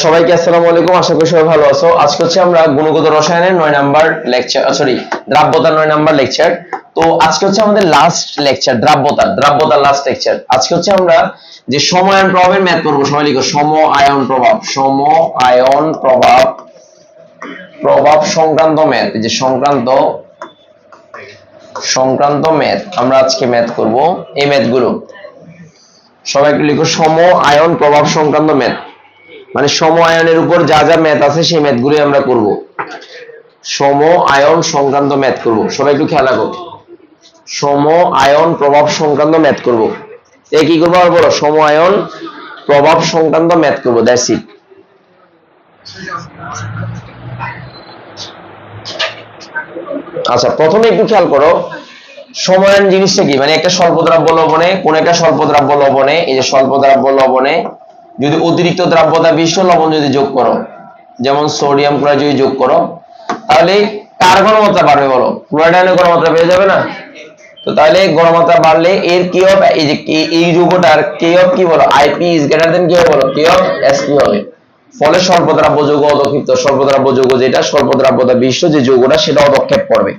সবাইকে আসসালামু আলাইকুম, আশা করি সবাই ভালো আছো। আজকে হচ্ছে আমরা গুণগত রসায়নের 9 নাম্বার লেকচার, দ্রাব্যতার 9 নাম্বার লেকচার। তো আজকে হচ্ছে আমাদের লাস্ট লেকচার, দ্রাব্যতার লাস্ট লেকচার। আজকে হচ্ছে আমরা যে সম আয়ন প্রভাবের ম্যাথ করব। সবাই লিখো সম আয়ন প্রভাব, সম আয়ন প্রভাব সংক্রান্ত ম্যাথ। যে সংক্রান্ত ম্যাথ আমরা আজকে ম্যাথ করব। এই ম্যাথগুলো সবাই একটু লিখো, সম আয়ন প্রভাব সংক্রান্ত ম্যাথ। মানে সম আয়নের উপর যা যা ম্যাথ আছে সেই ম্যাথগুলোই আমরা করব। সম আয়ন সংক্রান্ত ম্যাথ করব। সবাই একটু খেয়াল রাখো, সম আয়ন প্রভাব সংক্রান্ত ম্যাথ করব। কি করবো আর বলো, সম আয়ন প্রভাব সংক্রান্ত ম্যাথ করব। That's it. আচ্ছা, প্রথমে একটু খেয়াল করো, সমায়ন জিনিসটা কি। মানে একটা স্বল্পদ্রাব্য লবণে, কোন একটা স্বল্পদ্রাব্য লবণে, এই যে স্বল্পদ্রাব্য লবণে যদি অতিরিক্ত দ্রাব্যতা বিশিষ্ট লবণ যদি যোগ করো, যেমন সোডিয়াম ক্লোরাইড যদি যোগ করো, তাহলে কার ঘনমাত্রা বাড়বে বলো? ক্লোরাইড আয়নের ঘনমাত্রা বেড়ে যাবে না? তো তাহলে ঘনমাত্রা বাড়লে এর কি হবে, এই যে এই যৌগটার কে অফ কি বলো, আইপি ইজ গ্রেটার দেন কি হবে বলো, কে অফ এসপি হবে। ফলে স্বল্পদ্রাব্য যৌগ অদক্ষিপ্ত, স্বল্পদ্রাব্য যৌগ যেটা স্বল্পদ্রাব্যতা বিশিষ্ট যে যৌগটা সেটা অদক্ষেপ করবে।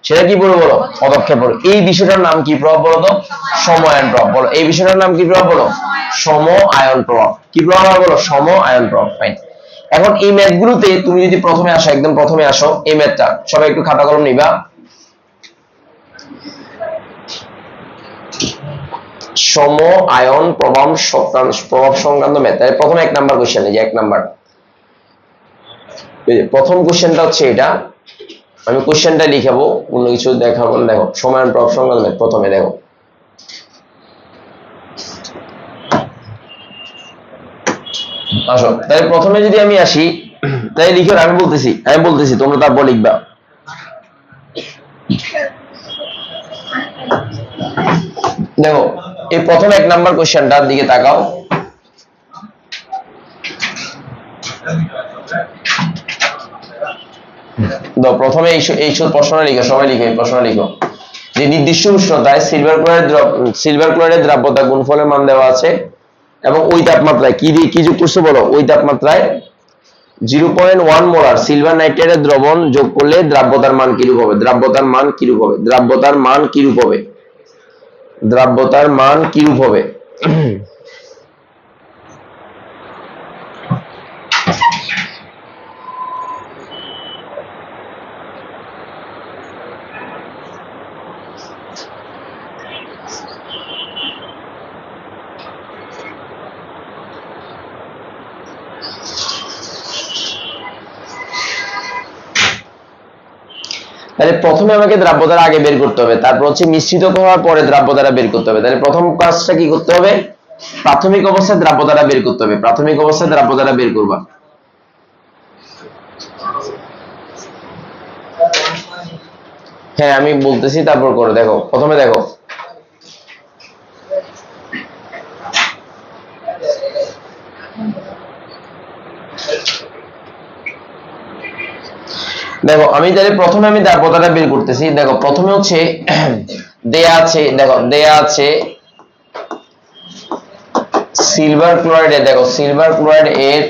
সেটা কি বলবো বলো, অদক্ষেপ করবে। এই বিষয়টার নাম কি প্রভাব বলো তো? সম আয়ন প্রভাব। বলো এই বিষয়টার নাম কি প্রভাব বলো? সম আয়ন প্রভাব। কি প্রভাব বলো? সম আয়ন প্রভাব। ফাইন। এখন এই ম্যাথগুলোতে তুমি যদি প্রথমে আসো, একদম প্রথমে আসো, এই ম্যাথটা সবাই একটু খাতা কলম নিবা। সম আয়ন প্রভাব সংক্রান্ত ম্যাথ। তাহলে প্রথম 1 নাম্বার কোশ্চেন, এই যে 1 নাম্বার, প্রথম কোশ্চেনটা হচ্ছে এটা। আমি কোশ্চেনটা লিখাবো, অন্য কিছু দেখাবো না। দেখো সম আয়ন প্রভাব সংক্রান্ত ম্যাথ। প্রথমে দেখো, আসো। তাহলে প্রথমে যদি আমি আসি, তাই লিখো, আমি বলতেছি তোমরা তারপর লিখবা। দেখো এই প্রথম 1 নাম্বার কোশ্চেনটার দিকে তাকাও। প্রথমে এই প্রশ্নটা লিখো, সবাই লিখো, এই প্রশ্নটা লিখো যে নির্দিষ্ট উষ্ণতায় সিলভার ক্লোরাইডের দ্রাব্যতা গুণফলের মান দেওয়া আছে এবং ওই তাপমাত্রায় কি যোগ করছে বলো? ওই তাপমাত্রায় 0.1 মোলার সিলভার নাইট্রেটের দ্রবণ যোগ করলে দ্রাব্যতার মান কিরূপ হবে? দ্রাব্যতার মান কিরূপ হবে? তাহলে প্রথমে আমাকে দ্রাব্যতার আগে বের করতে হবে, তারপর হচ্ছে মিশ্রিত হওয়ার পরে দ্রাব্যতাটা বের করতে হবে। তাহলে প্রথম কাজটা কি করতে হবে? প্রাথমিক অবস্থায় দ্রাব্যতাটা বের করতে হবে। প্রাথমিক অবস্থায় দ্রাব্যতাটা বের করবা। হ্যাঁ আমি বলতেছি, তারপর করো। দেখো প্রথমে দেখো, আমি তাহলে প্রথমে আমি দ্রাব্যতাটা বের করতেছি। দেখো প্রথমে হচ্ছে দেয়া আছে সিলভার ক্লোরাইডে, দেখো সিলভার ক্লোরাইড এর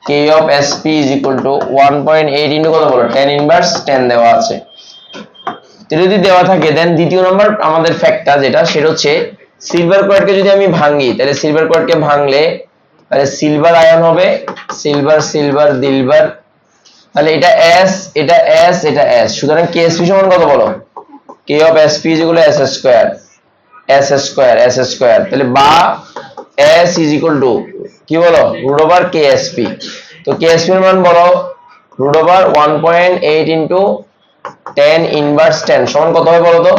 K of Sp is equal to 1.8 into কত বলো, 10 ইনভার্স 10 দেওয়া আছে। যদি দেওয়া থাকে দেন দ্বিতীয় নাম্বার আমাদের ফ্যাক্টটা যেটা, সেটা হচ্ছে সিলভার ক্লোরাইডকে যদি আমি ভাঙি, তাহলে সিলভার ক্লোরাইডকে ভাঙলে তাহলে সিলভার আয়ন হবে, সিলভার দিলভার। তাহলে এটা S, এটা S, এটা S। সুতরাং KSP সমান কত বলো? K of Sp is equal to S square. তাহলে বা S is equal to কি বলো, রুট ওভার KSP। তো KSP এর মান বলো রুট ওভার 1.8 into 10 ইনভার্স 10 সমান কত হবে বলো তো?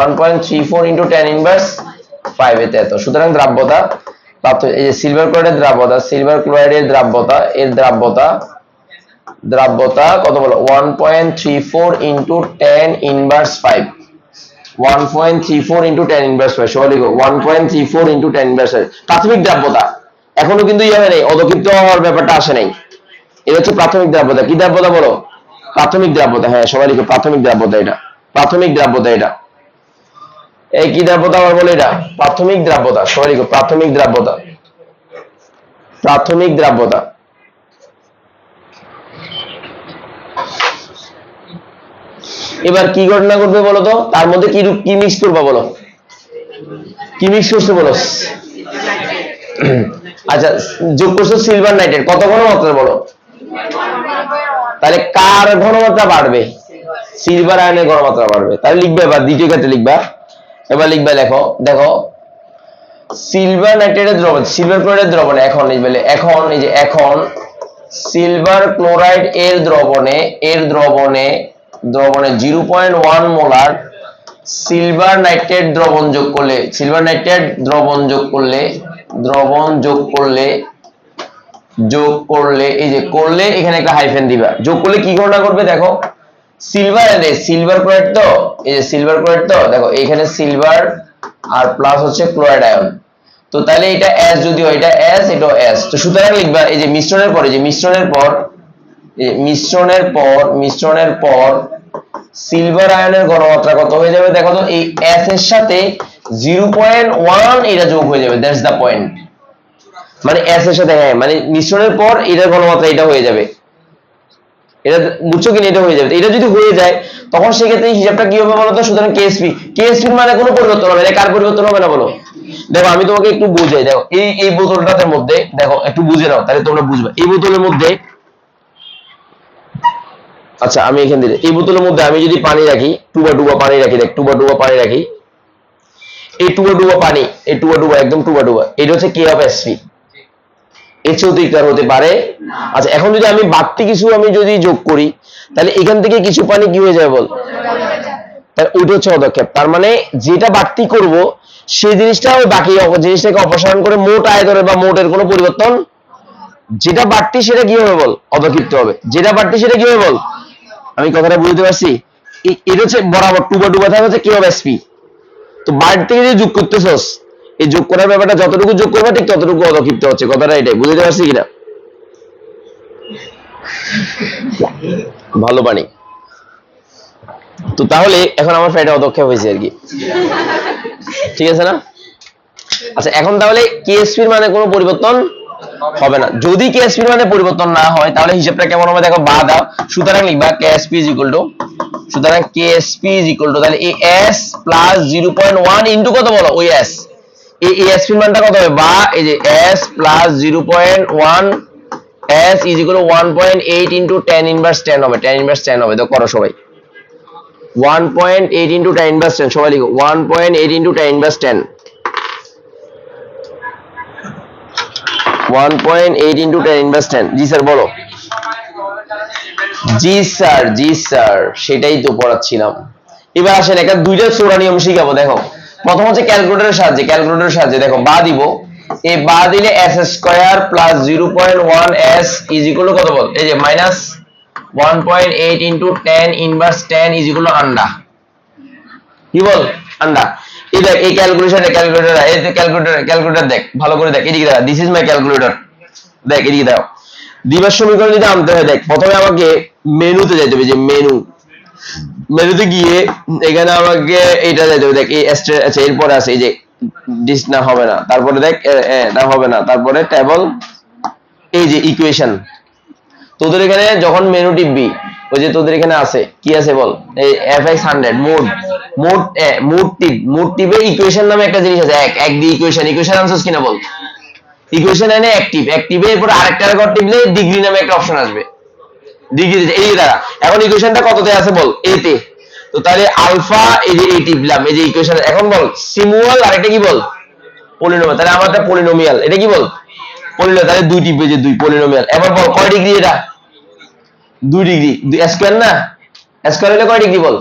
1.34 into 10 ইনভার্স 5 এতে এত। সুতরাং দ্রাব্যতা প্রাপ্ত, এই যে সিলভার ক্লোরাইডের দ্রাব্যতা কত বলো? 1.34 into 10 ইনভার্স 5। 1.34 into 10 inverse 5। সবাই লিখো 1.34 into 10 ইনভার্স 5। প্রাথমিক দ্রাব্যতা এখনো কিন্তু হবে নাই, অদক্ষিপ্ত হওয়ার ব্যাপারটা আসে নাই। এটা হচ্ছে প্রাথমিক দ্রাব্যতা। কি দ্রাব্যতা বলো? প্রাথমিক দ্রাব্যতা। হ্যাঁ সবাই লিখো প্রাথমিক দ্রাব্যতা। এটা প্রাথমিক দ্রাব্যতা। এটা এই কি দ্রাব্যতা আবার বলে এটা প্রাথমিক দ্রাব্যতা, সরি প্রাথমিক দ্রাব্যতা, প্রাথমিক দ্রাব্যতা। এবার কি ঘটনা ঘটবে বলো তো, তার মধ্যে কি মিক্স করবা বলো, কি মিক্স করছে বলো? আচ্ছা যোগ করছো সিলভার নাইট্রেট, কত ঘনমাত্রা বলো? তাহলে কার ঘনমাত্রা বাড়বে? সিলভার আয়নের ঘনমাত্রা বাড়বে। তাহলে লিখবে এবার দ্বিতীয় ক্ষেত্রে লিখবা, এবার লিখবে দেখো দেখো সিলভার নাইট্রেটের দ্রবণ, সিলভার ক্লোরাইডের দ্রবণে এখন লিখবে, এখন এই যে এখন সিলভার ক্লোরাইড এর দ্রবণে 0.1 মোলার সিলভার নাইট্রেট দ্রবণ যোগ করলে, সিলভার নাইট্রেট দ্রবণ যোগ করলে এই যে করলে এখানে একটা হাইফেন দিবা, যোগ করলে কি ঘটনা করবে দেখো, সিলভার ক্লোরাইড তো, এই যে সিলভার ক্লোরাইড তো দেখো এখানে সিলভার আর প্লাস হচ্ছে ক্লোরাইড আয়ন, তো তাহলে এটা S যদি হয়, এটা S এটাও S, তো সুতরাং লিখবা এই যে মিশ্রণের পরে, যে মিশ্রণের পর সিলভার আয়নের ঘনমাত্রা কত হয়ে যাবে দেখো তো, এই S এর সাথে 0.1 এটা যোগ হয়ে যাবে, দ্যাটস দা পয়েন্ট। মানে S এর সাথে, হ্যাঁ মানে মিশ্রণের পর এটার ঘনমাত্রা এটা হয়ে যাবে, এটা বুঝছো কিনা, এটা হয়ে যাবে। এটা যদি হয়ে যায় তখন সেক্ষেত্রে হিসাবটা কি হবে বলো তো, সুতরাং কেএসপি মানে কোনো পরিবর্তন হবে না, কার পরিবর্তন হবে না বলো? দেখো আমি তোমাকে একটু বুঝাই, দেখো এই বোতলটার মধ্যে দেখো একটু বুঝে নাও তাহলে তোমরা বুঝবে। এই বোতলের মধ্যে, আচ্ছা আমি এখান থেকে এই বোতলের মধ্যে আমি যদি পানি রাখি, টুবা পানি রাখি, দেখ টুবা পানি রাখি, এই টুবা পানি, এই টুবা একদম টুবা এটা হচ্ছে কে অফ এসপি, এর চেয়ে অতিরিক্ত হতে পারে। আচ্ছা এখন যদি আমি বাড়তি কিছু আমি যদি যোগ করি, তাহলে এখান থেকে কিছু পানি কি হয়ে যাবে বল, তাহলে ওইটা হচ্ছে পদক্ষেপ। তার মানে যেটা বাড়তি করব সেই জিনিসটা ওই বাকি জিনিসটাকে অপসারণ করে মোট আয়তনের বা মোটের কোনো পরিবর্তন, যেটা বাড়তি সেটা কি হবে বল, অধক্ষিপ্ত হবে, যেটা বাড়তি সেটা কি হবে বল। আমি কথাটা বুঝতে পারছি? এটা হচ্ছে বরাবর টুবা থাকে হচ্ছে কে অফ এসপি, তো বাড়তি থেকে যে যোগ করতেছস, এই যোগ করার ব্যাপারটা যতটুকু যোগ করবে ঠিক ততটুকু অধক্ষিপ্ত হচ্ছে, কথাটা এটাই, বুঝতে পারছি কিনা? ভালো পানি তো, তাহলে এখন আমার ফ্লাইটে অধক্ষেপ হয়েছে আর কি, ঠিক আছে না? আচ্ছা এখন তাহলে কেএসপির মানে কোনো পরিবর্তন হবে না, যদি কেএসপির মানে পরিবর্তন না হয় তাহলে হিসাবটা কেমন হবে দেখো, বা দাও, সুতরাং লিখবা কেএসপি ইজ ইকুয়াল টু, সুতরাং কেএসপি ইজ ইকুয়াল টু তাহলে এই S প্লাস 0.1 ইনটু কত বলো, ওই S, এই এসপির মানটা কত হবে, বা এই যে S plus 0.1 S is equal to 1.8 into tan inverse 10 হবে, tan ইনভার্স 10 হবে, তো করো সবাই 1.8 ইনটু tan ইনভার্স 10, সবাই লিখো 1.8 into tan inverse 10, 1.8 into tan inverse 10। জি স্যার বলো। জি স্যার সেটাই তো পড়াচ্ছিলাম। এবার আসেন একটা দুইটা চোরা নিয়ম শিখাবো, দেখো প্রথম হচ্ছে ক্যালকুলেটরের সাহায্যে দেখো বা দিব, এই বা দিলে s square plus 0.1 s is equal to কত বল, এই যে minus 1.8 into tan inverse 10 is equal two আন্ডা, কি বল আন্ডা। এই দেখ এই ক্যালকুলেটর এই ক্যালকুলেটর দেখ ভালো করে দেখ, এদিকে দেখ, দিস ইজ মাই ক্যালকুলেটর, দেখ এদিকে দাও। দ্বিঘাত সমীকরণ যদি আনতে হয়, দেখ প্রথমে আমাকে মেনুতে যেতে হবে, যে মেনুতে গিয়ে এখানে আমাকে এইটা যেতে হবে, দেখ এই আচ্ছা এরপরে আছে এই যে ডিস না হবে না, তারপরে দেখ না হবে না, তারপরে টেবল, এই যে ইকুয়েশন, তোদের এখানে যখন মেনু টিপবি ওই যে তোদের এখানে আছে কি আছে বল, এই fx100 মোড টিপে ইকুয়েশন নামে একটা জিনিস আছে, এক দি ইকুয়েশন আনসার্স কিনা বল, ইকুয়েশন এনে অ্যাক্টিভে এরপর আরেকটা ঘর টিপলে ডিগ্রি নামে একটা অপশন আসবে, ডিগ্রি এই দ্বারা এখন ইকুয়েশনটা কততে আছে বল, a তে, তো তাহলে আলফা এই যে এই টিপলাম, এই যে ইকুয়েশন, এখন বল সিমুয়াল আর একটা কি বল পলিনোমিয়াল, তাহলে আমারটা পলিনোমিয়াল, এটা কি বল পলিনোমিয়াল, তাহলে দুই টিপবে যে দুই পলিনোমিয়াল। এবার বল কয় ডিগ্রি এটা, 2 ডিগ্রি, স্কয়ার না, স্কয়ার হলে কয় ডিগ্রি বল,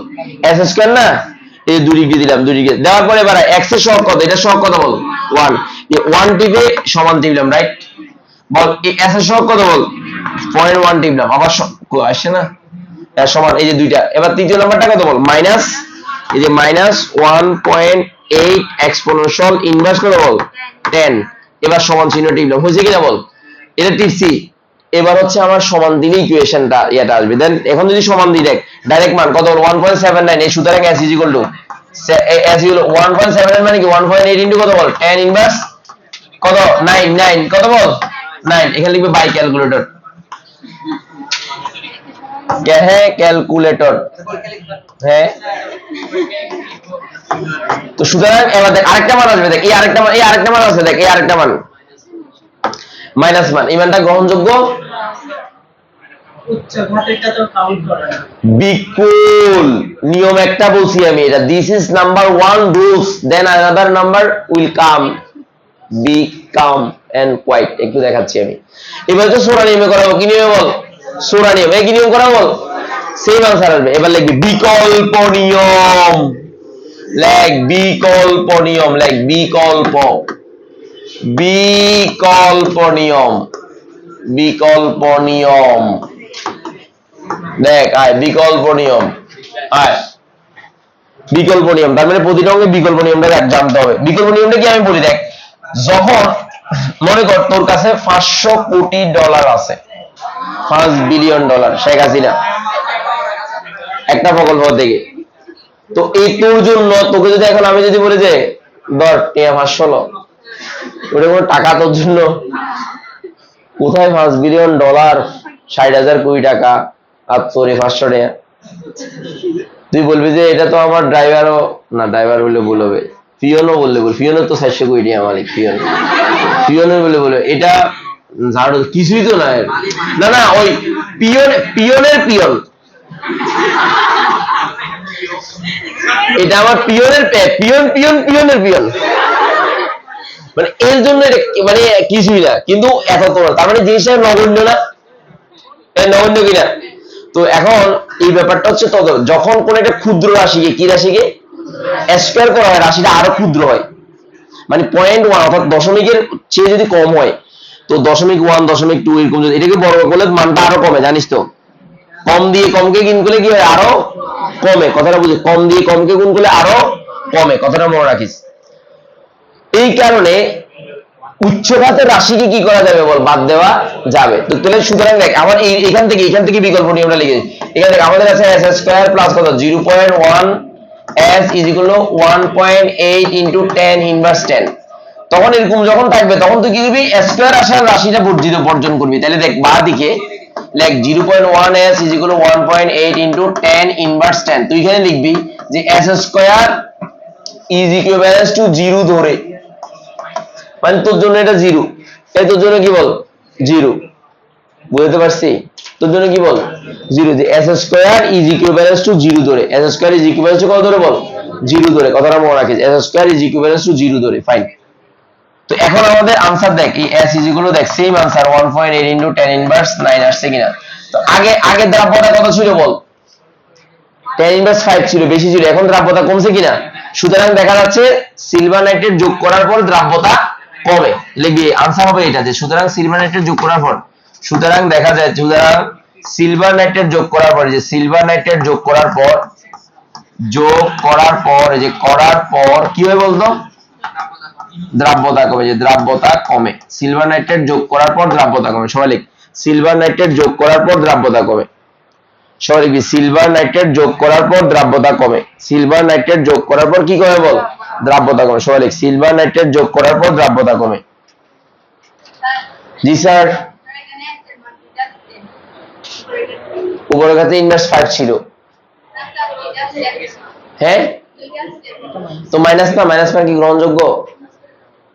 s স্কয়ার না, এই 2 ডিগ্রি দিলাম, 2 ডিগ্রি দেওয়ার পরে এবার x এর সহগ কত, এটা সহগ কত বল 1, এই 1 টিপে সমান টিপলাম, রাইট বল, এই s এর সহগ কত বল 0.1 টিপলাম, আবার আসছে না এর সমান, এই যে দুইটা। এবার তৃতীয় নাম্বারটা কত বল মাইনাস, এই যে মাইনাস 1.8 এক্সপোনেনশিয়াল ইনভার্স কত বল 10, এবার সমান চিহ্ন টিপলাম, হয়েছে কিনা বল, এটা টিপছি। এবার হচ্ছে আমার সমান দিলে ইকুয়েশনটা এটা আসবে, দেন এখন যদি সমান দিই দেখ ডাইরেক্ট মান কত বল 1.79, এই সুতরাং s is equal two s হলো 1.7 মানে কি 1.8 ইনটু কত বল tan ইনভার্স কত 9 কত বল 9 এখানে লিখবে বাই ক্যালকুলেটর হ্যাঁ ক্যালকুলেটর হ্যাঁ তো সুতরাং এবার দেখ আরেকটা মান আসবে দেখ এই আরেকটা মান আসবে দেখ এই আরেকটা মান মাইনাস মান এই মানটা গ্রহণযোগ্য বিকুল নিয়ম একটা বলছি আমি এটা this is number 1 rules then another number will come be come and quite একটু দেখাচ্ছি আমি এবার তো সূরা নিয়মে করাবো কি নিয়মে বল সূরা নিয়ম এই কি নিয়ম করাবো বল সেম আনসার আসবে এবার লিখবি বিকল্প নিয়ম লেখ বিকল্প নিয়ম লেখ বিকল্প বিকল্প নিয়ম বিকল্প নিয়ম দেখ আয় বিকল্প নিয়ম আয় বিকল্প নিয়ম তার মানে প্রতিটা অঙ্কে বিকল্প নিয়মটা জানতে হবে বিকল্প নিয়মটা কি আমি বলি দেখ যখন মনে কর তোর কাছে 500 কোটি ডলার আছে 5 বিলিয়ন ডলার শেখ হাসিনা একটা প্রকল্প থেকে তো এই তোর জন্য তোকে যদি এখন আমি যদি বলি যে ধর টিয়া 500 লো ওটা কোনো টাকা তোর জন্য কোথায় 5 বিলিয়ন ডলার 60,000 কোটি টাকা আর তোর 500 টাকা তুই বলবি যে এটা তো আমার ড্রাইভারও না ড্রাইভার বললে ভুল হবে পিয়নও বললে ভুল পিয়নের তো 400 কোটি টাকা মালিক পিয়নের বললে এটা ঝাড়ু কিছুই তো না না না ওই পিয়নের পিয়ন এটা আমার পিয়নের পিয়নের পিয়ন মানে এর জন্য মানে কিছুই না কিন্তু এত তোমার তার মানে জিনিসটা নগণ্য না নগণ্য কিনা তো এখন এই ব্যাপারটা হচ্ছে তত যখন কোন একটা ক্ষুদ্র রাশিকে কি রাশিকে স্কয়ার করা হয় রাশিটা আরো ক্ষুদ্র হয় মানে 0.1 অর্থাৎ দশমিকের চেয়ে যদি কম হয় তো 0.1 0.2 এরকম যদি এটাকে বড় করলে মানটা আরো কমে জানিস তো কম দিয়ে কমকে গুণ করলে কি হয় আরো কমে কথাটা বুঝি কম দিয়ে কমকে গুণ করলে আরো কমে কথাটা মনে রাখিস এই কারণে উচ্চঘাতের রাশিকে কি করা যাবে বল বাদ দেওয়া যাবে তো তাহলে সুতরাং দেখ আমার এখান থেকে বিকল্প নিয়মটা লিখে এখানে দেখ আমাদের আছে s স্কয়ার প্লাস কত 0.1 s is equal to 1.8 into tan inverse 10 তখন এরকম যখন থাকবে তখন তুই কি করবি স্কয়ার আসার রাশিটা বর্জন করবি তাহলে দেখ বাঁ দিকে লেখ 0.1 s is equal to 1.8 into tan inverse 10 তুই এখানে লিখবি যে s square is equivalence to 0 ধরে মানে তোর জন্য এটা 0 এই তোর জন্য কি বল 0 বুঝতে পারছি তোর জন্য কি বল 0 যে s square is equivalence to 0 ধরে s square is equivalence to কত ধরে বল 0 ধরে কথাটা মনে রাখিস s square is equivalence to 0 ধরে ফাইন তো এখন আমাদের आंसर দেখ এই s ইজ ইকুয়াল টু দেখ same answer 1.8 into tan inverse 9 আসছে কিনা তো আগে দ্রাব্যতা কত ছিল বল tan ইনভার্স 5 ছিল বেশি ছিল এখন দ্রাব্যতা কমছে কিনা সুতরাং দেখা যাচ্ছে সিলভার নাইট্রেট যোগ করার পর দ্রাব্যতা কমে লিখবি आंसर হবে এটা যে সুতরাং সিলভার নাইট্রেট যোগ করার পর সুতরাং দেখা যায় সুতরাং সিলভার নাইট্রেট যোগ করার পর যে সিলভার নাইট্রেট যোগ করার পর এই যে করার পর কি হয় বলতো দ্রাব্যতা কমে যে দ্রাব্যতা কমে সিলভার নাইট্রেট যোগ করার পর দ্রাব্যতা কমে সবাই লিখ সিলভার নাইট্রেট যোগ করার পর দ্রাব্যতা কমে সবাই লিখবি সিলভার নাইট্রেট যোগ করার পর দ্রাব্যতা কমে সিলভার নাইট্রেট যোগ করার পর কি কমে বল দ্রাব্যতা কমে সবাই লিখ সিলভার নাইট্রেট যোগ করার পর দ্রাব্যতা কমে জি স্যার উপরের কাছে ইনভার্স 5 ছিল হ্যাঁ তো মাইনাস মান কি গ্রহণযোগ্য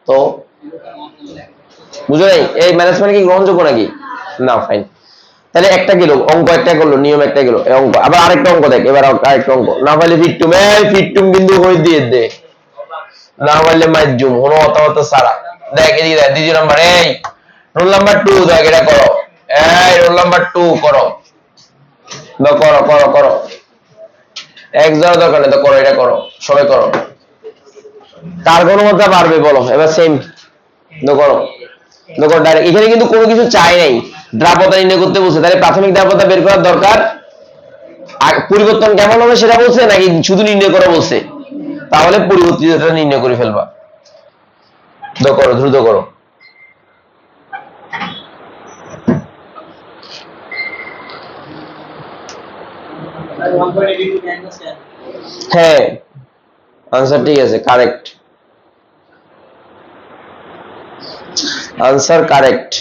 তো বুঝো নাই এই মাইনাস মান কি গ্রহণযোগ্য নাকি না ফাইন তাহলে একটা গেল অঙ্ক একটা করলো নিয়ম একটা গেল এই অঙ্ক আবার আরেকটা অঙ্ক দেখ এবার আরেকটা অঙ্ক না পারলে ফিটটুম বিন্দু হয়ে দিয়ে দে না পারলে মাইজুম কোনো অত সারা দেখ এদিকে দেখ দ্বিতীয় নাম্বার এই রোল নাম্বার 2 দেখ এটা করো এই রোল নাম্বার 2 করো করো এক যাওয়ার দরকার নেই তো করো এটা করো সবাই করো কার কোনো মধ্যে পারবে বলো এবার সেম করো ডাইরেক্ট এখানে কিন্তু কোনো কিছু চাই নাই দ্রাব্যতা নির্ণয় করতে বলছে তাহলে প্রাথমিক দ্রাব্যতা বের করার দরকার পরিবর্তন কেমন হবে সেটা বলছে নাকি শুধু নির্ণয় করা বলছে তাহলে পরিবর্তিতটা নির্ণয় করে ফেলবা করো দ্রুত করো হ্যাঁ আনসার ঠিক আছে, কারেক্ট আনসার, কারেক্ট।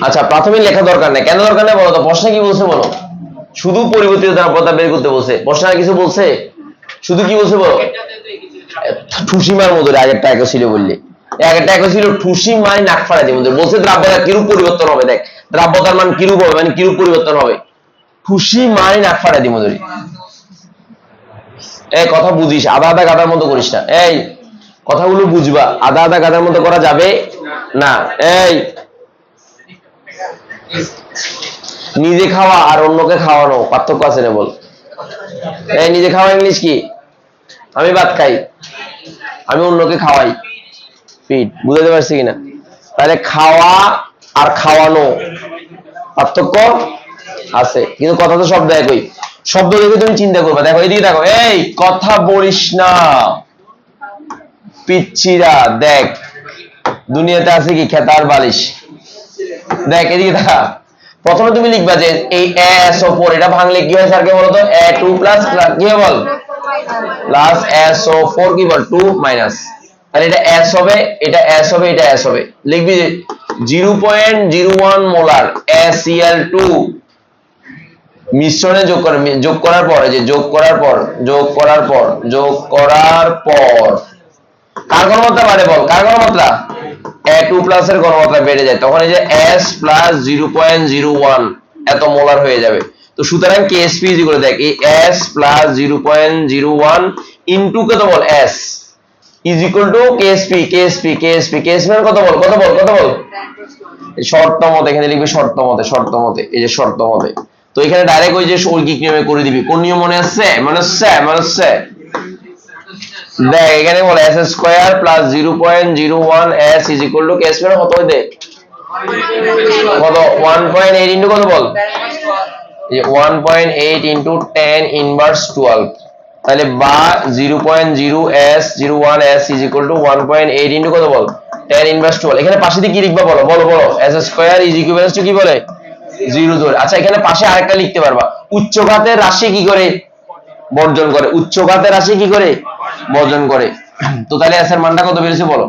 আচ্ছা, প্রাথমিক লেখা দরকার নেই, কেন দরকার নেই বলো তো? প্রশ্নে কি বলছে বলো? শুধু পরিবর্তিত দ্রাব্যতা বের করতে বলছে। প্রশ্নে আর কিছু বলছে? শুধু কি বলছে বলো? ঠুসিমার মধ্যে আগেরটা একই ছিল বললি, আগেরটা একই ছিল, ঠুসি মানে নাক ফাড়া দিয়ে মধ্যে বলছে দ্রাব্যতা কিরূপ পরিবর্তন হবে। দেখ দ্রাব্যতার মান কিরূপ হবে, মানে কিরূপ পরিবর্তন হবে। ঠুসি মানে নাক ফাড়া দিয়ে মধ্যে। এই কথা বুঝিস, আধা আধা গাদার মতো করিস না। এই কথাগুলো বুঝবা, আধা আধা গাদার মতো করা যাবে না। এই নিজে খাওয়া আর অন্যকে খাওয়ানো পার্থক্য আছে না বল? এই নিজে খাওয়া ইংলিশ কি? আমি ভাত খাই, আমি অন্যকে খাওয়াই, ফিড। বুঝতে পারছি কিনা? তাহলে খাওয়া আর খাওয়ানো পার্থক্য আছে, কিন্তু কথা তো শব্দ একই। শব্দ দেখে তুমি চিন্তা করবে। দেখো এদিকে দেখো, এই কথা বলিস না পিচ্ছিরা। দেখ দুনিয়াতে আছে কি খেতার বালিশ। দেখ এদিকে দেখা, প্রথমে তুমি লিখবা যে এই SO4 এটা ভাঙলে কি হয় স্যারকে বলো তো? A2 প্লাস কি হবে বল? প্লাস SO4 কি বল? 2 মাইনাস। তাহলে এটা S হবে, এটা S হবে, এটা S হবে। লিখবি যে 0.01 মোলার ACl2 মিশ্রণে যোগ করার পর কার ঘনমাত্রা বাড়ে বল? কার ঘনমাত্রা? A2 প্লাস এর ঘনমাত্রা বেড়ে যায়, তখন এই যে S প্লাস 0.01 এত মোলার হয়ে যাবে। তো সুতরাং KSP করে দেখ, এই S প্লাস 0.01 ইনটু কত বল? S is equal two KSP মানে কত বল? শর্ত মতে এখানে লিখবি, শর্ত মতে এই যে শর্ত মতে। তো এখানে ডাইরেক্ট ওই যে ঐকিক নিয়মে করে দিবি। কোন নিয়ম মনে আছে? দেখ এখানে বলে S square plus 0.01 S is equal two KSP মানে কত হইতে? কত? 1.8 ইনটু কত বল? 1.8 ইনটু 10 ইনভার্স 12। তাহলে বা 0.01 S is equal to 1.8 into কত বল? 10 ইনভার্স 12। এখানে পাশে দিয়ে কি লিখবা বলো? S square is equal two কি বলে? 0 ধরে। আচ্ছা এখানে পাশে আরেকটা লিখতে পারবা, উচ্চঘাতের রাশি কি করে বর্জন করে? বর্জন করে। তো তাহলে S এর মানটা কত বেরিয়েছে বলো?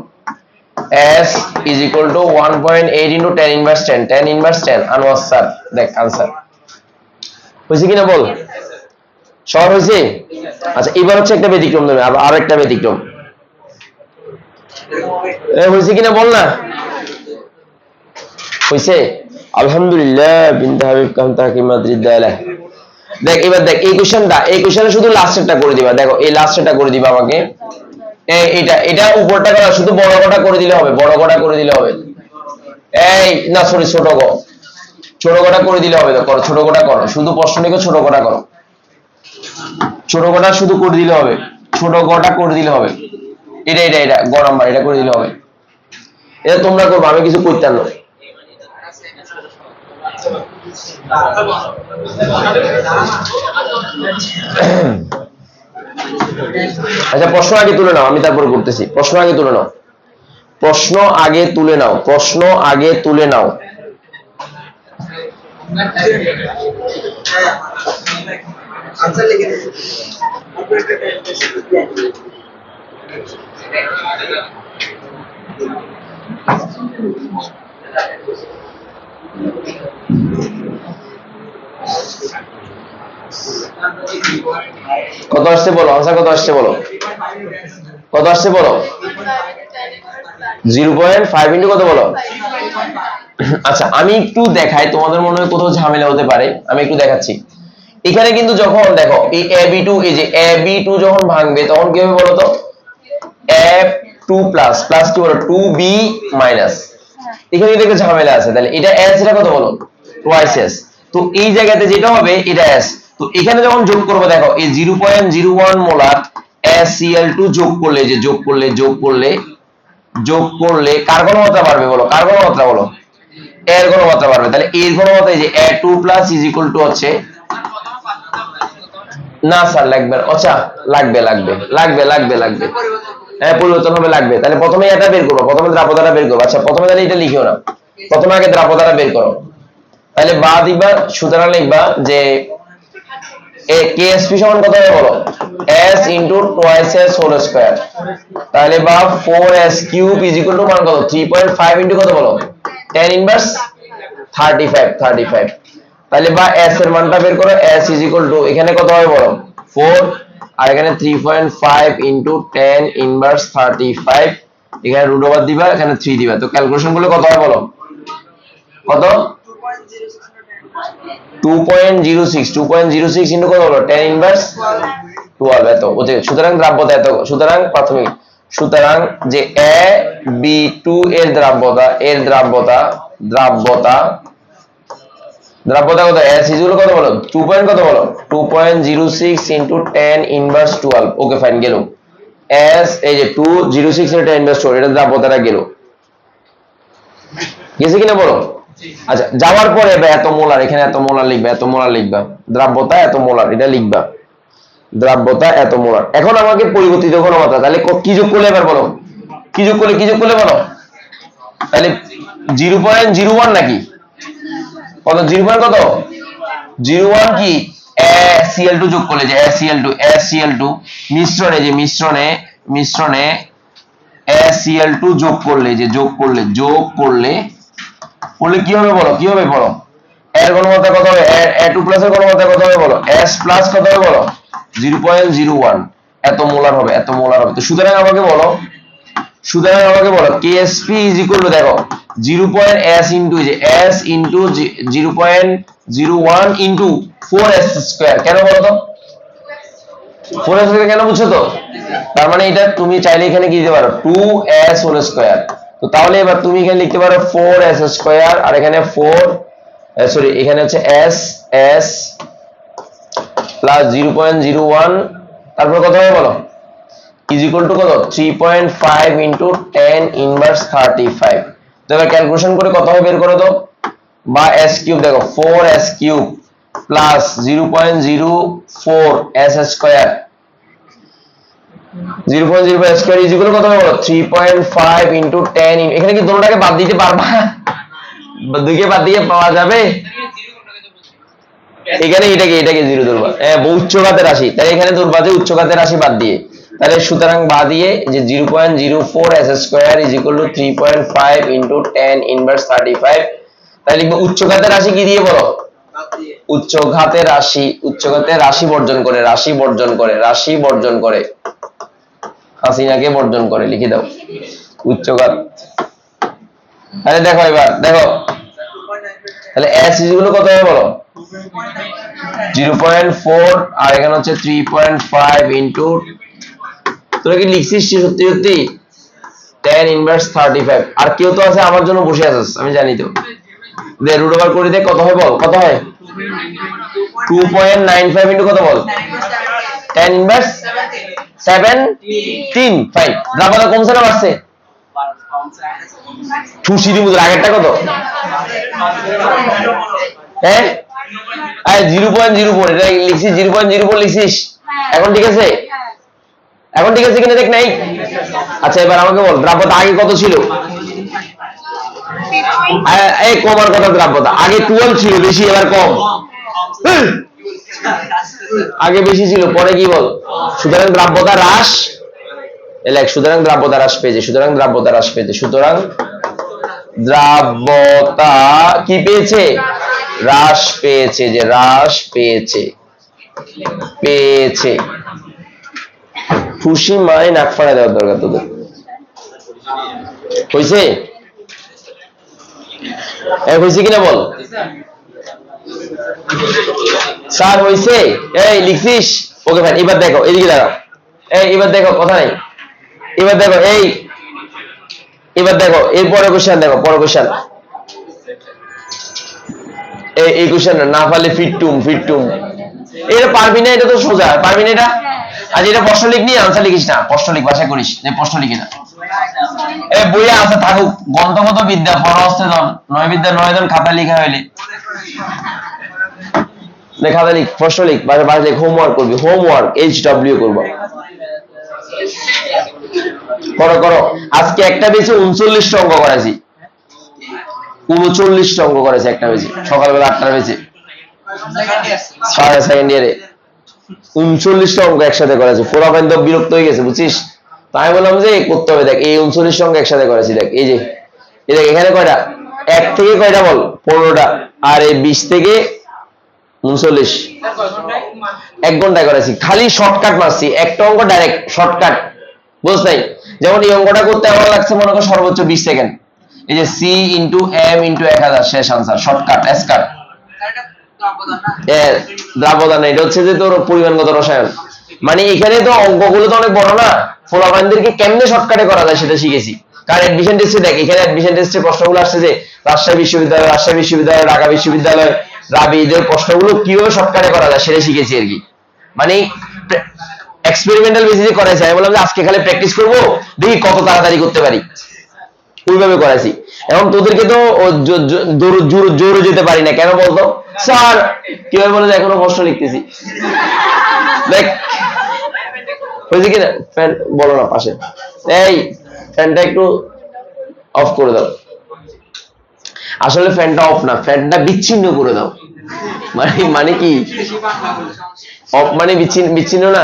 S is equal to 1.8 into 10 inverse 10 Anwar sir. দেখ আনসার হয়েছে কিনা বল? সহজ হয়েছে? আচ্ছা এবার হচ্ছে একটা ব্যতিক্রম দেবে, আর একটা ব্যতিক্রম হয়েছে কিনা বল না? হয়েছে আলহামদুলিল্লাহ। বিনতে হাবিব কাম তাকি মাদ্রিদ দালা। দেখ এবার দেখ এই কোশ্চেনে শুধু লাস্টেরটা করে দিবা। দেখো এই লাস্টেরটা করে দিবা আমাকে। এটা উপরটা করা, শুধু বড় কটা করে দিলে হবে। এই না সরি, ছোট কটা করে দিলে হবে। তো করো, ছোট কটা করো, শুধু প্রশ্ন লিখো, ছোট কটা করো। ছোট কটা শুধু করে দিলে হবে, এটা গ নাম্বার, এটা করে দিলে হবে। এটা তোমরা করবো, আমি কিছু করতাম না। আচ্ছা প্রশ্ন আগে তুলে নাও, আমি তারপর করতেছি। প্রশ্ন আগে তুলে নাও, প্রশ্ন আগে তুলে নাও, প্রশ্ন আগে তুলে নাও। কত আসছে বলো, আনসার কত আসছে বলো, কত আসছে বলো। 0.5 ইন্টু কত বলো। আচ্ছা আমি একটু দেখাই, তোমাদের মনে হয় কোথাও ঝামেলা হতে পারে, আমি একটু দেখাচ্ছি। এখানে কিন্তু যখন দেখো এই ab2, এই যে ab2 যখন ভাঙবে তখন কি হবে বলো তো, f2 প্লাস প্লাস কি বলো 2b মাইনাস, এখানে দেখো ঝামেলা আছে। তাহলে এটা s, এটা কত বলো twice s, তো এই জায়গাতে যেটা হবে এটা s। তো এখানে যখন যোগ করবো দেখো এই 0.01 মোলার SCl2 যোগ করলে, যে যোগ করলে যোগ করলে যোগ করলে কার ঘনমাত্রা বাড়বে বলো, কার ঘনমাত্রা বলো, এর ঘনমাত্রা বাড়বে। তাহলে এর ঘনমাত্রা এই যে a2 plus is equal two হচ্ছে, না স্যার লাগবে, আচ্ছা লাগবে লাগবে লাগবে লাগবে লাগবে, হ্যাঁ পরিবর্তন হবে, লাগবে। তাহলে প্রথমে এটা বের করবো, প্রথমে দ্রাব্যতাটা বের করবো। আচ্ছা প্রথমে তাহলে এটা লিখিও না, প্রথমে আগে দ্রাব্যতাটা বের করো। তাহলে বা দিবা, সুতরাং লিখবা যে KSP সমান কত হবে বলো, s into twice s whole square. তাহলে বা 4s cube is equal two মান কত 3.5 ইন্টু কত বলো tan ইনভার্স 35। তাহলে বা s এর মানটা বের করো, s ইজ ইকুয়াল টু এখানে কত হবে বলো 4, আর এখানে 3.5 ইন্টু tan ইনভার্স 35, এখানে রুট ওভার দিবা, এখানে 3 দিবা। তো ক্যালকুলেশন করলে কত হয় বলো, কত 2.06 ইন্টু কত হলো tan ইনভার্স 12, এত বুঝে। সুতরাং দ্রাব্যতা এত, সুতরাং প্রাথমিক, সুতরাং যে AB2 এর দ্রাব্যতা, এর দ্রাব্যতা দ্রাব্যতা দ্রাব্যতা কত s ইকুয়াল কত বলো 2. কত বলো 2.06 into tan inverse 12। Okay fine, গেল s, এই যে 206 ইনটু tan ইনভার্স 12, এটা দ্রাব্যতাটা গেল, গেছে কিনা বলো। আচ্ছা যাওয়ার পরে এত মোলার, এখানে এত মোলার লিখবা, এত মোলার লিখবা, দ্রাব্যতা এত মোলার, এটা লিখবা দ্রাব্যতা এত মোলার। এখন আমাকে পরিবর্তিত ঘনমাত্রা, তাহলে কি যোগ করলে এবার বলো, কি যোগ করলে, কি যোগ করলে বলো, তাহলে 0.01 নাকি কত, 0. কত 01 কি Cl2 যোগ করলে, যে SCl2 মিশ্রণে, যে মিশ্রণে SCl2 যোগ করলে, যে যোগ করলে কি হবে বলো, কি হবে বলো, এর ঘনমাত্রা কত হবে, A2 প্লাস এর ঘনমাত্রা কত হবে বলো, S প্লাস কত হবে বলো 0.01, এত মোলার হবে, এত মোলার হবে। তো সুতরাং আমাকে বলো, KSP ইজ ইকুয়াল টু দেখো 0.s ইনটু, যে s into 0.01 into 4s square, কেন বলো তো 4s স্কয়ার কেন বুঝছো তো, তার মানে এটা তুমি চাইলে এখানে কি দিতে পারো 2s হোল স্কয়ার। তো তাহলে এবার তুমি এখানে লিখতে পারো 4s স্কয়ার, আর এখানে 4 সরি এখানে হচ্ছে s প্লাস 0.01, তারপর কত হবে বলো ইজ ইকুয়াল টু কত 3.5 ইনটু tan ইনভার্স 35। তো এবার ক্যালকুলেশন করে কত হবে বের করো তো, বা s কিউব দেখো 4s cube plus 0.04 s square, 0.05 square is equal কত হবে বলো 3.5 ইনটু tan, এখানে কি দুটোটাকে বাদ দিতে পারবা, দুইকে বাদ দিয়ে পাওয়া যাবে, এখানে এটাকে 0 ধরবা, উচ্চঘাতের রাশি, তাই এখানে ধরবা যে উচ্চঘাতের রাশি বাদ দিয়ে, তাহলে সুতরাং বাদ দিয়ে যে 0.04 s square is equal two 3.5 into tan inverse 35। তাহলে লিখবো উচ্চঘাতের রাশি কি দিয়ে বলো, উচ্চঘাতের রাশি বর্জন করে হাসিনাকে বর্জন করে, লিখে দাও উচ্চঘাত। তাহলে দেখো এবার দেখো, তাহলে s ইজ ইকুয়াল কত হবে বলো 0.4, আর এখানে হচ্ছে 3.5 ইনটু, তোরা কি লিখছিস সত্যি tan ইনভার্স 35। আর কেউ তো আছে আমার জন্য বসে আছিস, আমি জানি তো, দে রুট ওভার করে দে, কত হয় বল, কত হয় 2.95 ইনটু কত বল tan ইনভার্স 17। ফাইন, দ্রাব্যতা কমছে না বাড়ছে, ঠুসি দিমু, আগেরটা কত হ্যাঁ 0.04 এটা লিখছিস 0.04 লিখছিস এখন ঠিক আছে এখন ঠিক আছে কিনা দেখ নাই আচ্ছা এবার আমাকে বল দ্রাব্যতা আগে কত ছিল এই কমার কথা দ্রাব্যতা আগে 12 ছিল বেশি এবার কম আগে বেশি ছিল পরে কি বল সুতরাং দ্রাব্যতা হ্রাস সুতরাং দ্রাব্যতা হ্রাস পেয়েছে সুতরাং দ্রাব্যতা হ্রাস পেয়েছে সুতরাং দ্রাব্যতা কি পেয়েছে হ্রাস পেয়েছে যে হ্রাস পেয়েছে পেয়েছে খুশি মানে নাক ফাড়া দেওয়ার দরকার তোদের হয়েছে হয়েছে কিনা বল স্যার হয়েছে এই লিখছিস ওকে ভাই এবার দেখো এদিকে দাঁড়াও এবার দেখো কথা নেই এবার দেখো এবার দেখো এরপরে কোশ্চেন দেখো পরে কোশ্চেন এই কোশ্চেন না পারলে ফিটটুম এটা পারবি না এটা তো সোজা পারবি না এটা আজ এটা প্রশ্ন লিখনি আনসার লিখিস না প্রশ্ন লিখ বাসা করিস যে প্রশ্ন লিখি না বইয়া আছে থাকুক গ্রন্থগত বিদ্যা পরহস্তে জন নয় বিদ্যা 9 জন খাতা লিখা হইলে খাতা লিখ প্রশ্ন লিখ বাসা লিখ হোমওয়ার্ক করবি হোমওয়ার্ক HW করবো করো আজকে একটা বেশি 39টা অঙ্ক করেছি 39টা অঙ্ক করেছে একটা বেশি সকালবেলা 8টার বেশি সেকেন্ড ইয়ারে 39টা অঙ্ক একসাথে করেছে পুরো কিন্তু বিরক্ত হয়ে গেছে বুঝছিস তাই বললাম যে করতে হবে দেখ এই 39টা অঙ্ক একসাথে করেছি দেখ এই যে দেখ এখানে কয়টা 1 থেকে কয়টা বল 15টা আর এই 20 থেকে 39 1 ঘন্টায় করেছি খালি শর্টকাট মারছি একটা অঙ্ক ডাইরেক্ট শর্টকাট বুঝছ নাই যেমন এই অঙ্কটা করতে আমার লাগছে মনে করো সর্বোচ্চ 20 সেকেন্ড এই যে C * M * 1000 শেষ आंसर শর্টকাট এসকাট দ্রাবদান এটা হচ্ছে যে তোর পরিমাণগত রসায়ন মানে এখানে তো অঙ্কগুলো তো অনেক বড় না ফলাফলদেরকে কেমনে শর্টকাটে করা যায় সেটা শিখেছি কারণ অ্যাডমিশন টেস্টে দেখ এখানে অ্যাডমিশন টেস্টে প্রশ্নগুলো আসছে যে রাজশাহী বিশ্ববিদ্যালয় ঢাকা বিশ্ববিদ্যালয় রাবিদের প্রশ্নগুলো কিভাবে শর্টকাটে করা যায় সেটা শিখেছি আর কি মানে এক্সপেরিমেন্টাল বেসিসে করেছে আমি বললাম যে আজকে খালি প্র্যাকটিস করব দেখি কত তাড়াতাড়ি করতে পারি ওইভাবে করেছি এখন তোদেরকে তো জোরে যেতে পারি না কেন বলতো স্যার কিভাবে বলে এখনো প্রশ্ন লিখতেছি দেখ হয়েছে কিনা ফ্যান বলো না পাশে এই ফ্যানটা একটু অফ করে দাও আসলে ফ্যানটা অফ না ফ্যানটা বিচ্ছিন্ন করে দাও মানে কি অফ মানে বিচ্ছিন্ন না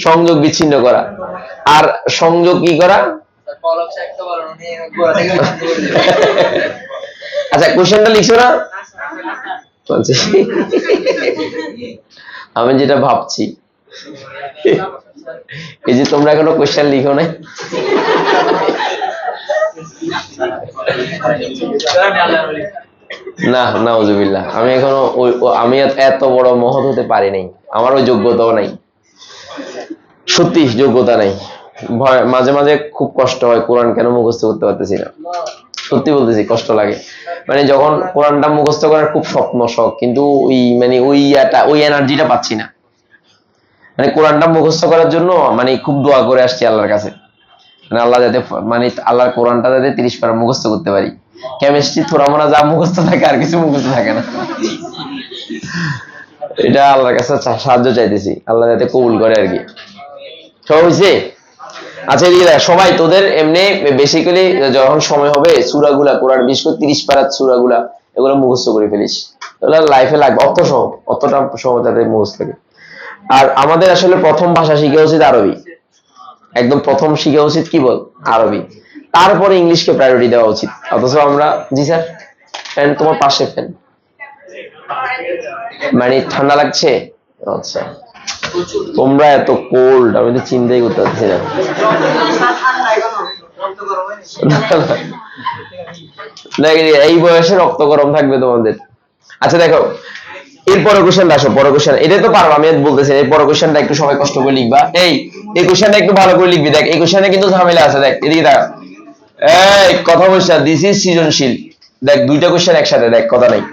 সংযোগ বিচ্ছিন্ন করা আর সংযোগ কি করা আচ্ছা কোশ্চেনটা লিখছো না আমি যেটা ভাবছি এই যে তোমরা এখনো কোশ্চেন লিখো নাই না নাউজুবিল্লাহ আমি এখনো আমি এত বড় মহৎ হতে পারি নাই আমার ওই যোগ্যতাও নাই সত্যি যোগ্যতা নাই মাঝে মাঝে খুব কষ্ট হয় কোরআন কেন মুখস্থ করতে পারতেছি না সত্যি বলতেছি কষ্ট লাগে মানে যখন কোরআনটা মুখস্থ করার খুব স্বপ্ন শখ কিন্তু ওই এনার্জিটা পাচ্ছি না মানে কোরআনটা মুখস্থ করার জন্য মানে খুব দোয়া করে আসছি আল্লাহর কাছে মানে আল্লাহ যাতে মানে আল্লাহর কোরআনটা যাতে 30 পারা মুখস্থ করতে পারি কেমিস্ট্রি থোড়া মোড়া যা মুখস্থ থাকে আর কিছু মুখস্থ থাকে না এটা আল্লাহর কাছে সাহায্য চাইতেছি আল্লাহ যাতে কবুল করে আর কি সব হয়েছে আচ্ছা এদিকে সবাই তোদের এমনি বেসিক্যালি যখন সময় হবে সূরাগুলা কোরআন বিশেষ করে 30 পারার সূরাগুলা এগুলো মুখস্থ করে ফেলিস তাহলে লাইফে লাগবে অতটা সময় তাদের মুখস্থ থাকে আর আমাদের আসলে প্রথম ভাষা শিখা উচিত আরবি একদম প্রথম শিখা উচিত কি বল আরবি তারপরে ইংলিশকে প্রায়োরিটি দেওয়া উচিত অথচ আমরা জি স্যার ফ্যান তোমার পাশে ফ্যান মানে ঠান্ডা লাগছে আচ্ছা তোমরা এত কোল্ড আমি তো চিন্তাই করতে পারছি না এই বয়সে রক্ত গরম থাকবে তোমাদের আচ্ছা দেখো এরপরে কোশ্চেন আসো পরে কোশ্চেন এটা তো পারবো আমি বলতেছি এই পরে কোশ্চেনটা একটু সবাই কষ্ট করে লিখবা এই কোশ্চেনটা একটু ভালো করে লিখবি দেখ এই কোশ্চেনে কিন্তু ঝামেলা আছে দেখ এদিকে দেখ এই কথা বলছ দিস ইজ সৃজনশীল দেখ দুইটা কোশ্চেন একসাথে দেখ কথা নাই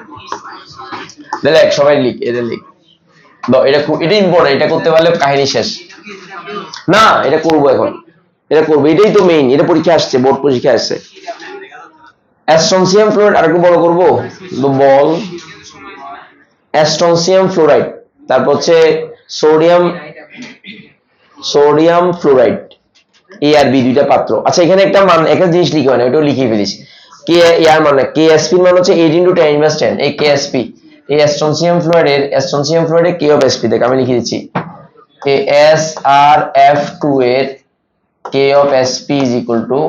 দেখ সবাই লিখ এদের লিখ এটা ইম্পর্টেন্ট এটা করতে পারলে কাহিনী শেষ না এটা করবো এখন এটা করবো এটাই তো মেইন এটা পরীক্ষা আসছে বোর্ড পরীক্ষা আসছে অ্যাস্ট্রনসিয়াম ফ্লুইড আর একটু বড় করবো বল অ্যাস্ট্রনসিয়াম ফ্লোরাইড, তারপর হচ্ছে সোডিয়াম ফ্লোরাইড, এ আর বি দুইটা পাত্র। আচ্ছা এখানে একটা মান একটা জিনিস লিখে হয় না, ওটাও লিখে ফেলিস। কে ইয়ার মানে কেএসপি মান হচ্ছে 8 × 10⁻10। এই কেএসপি এই অ্যাস্ট্রনসিয়াম ফ্লোরাইডের কে অফ এসপি দেখ আমি লিখে দিচ্ছি, এস আর এফ টু এর K of SP is equal to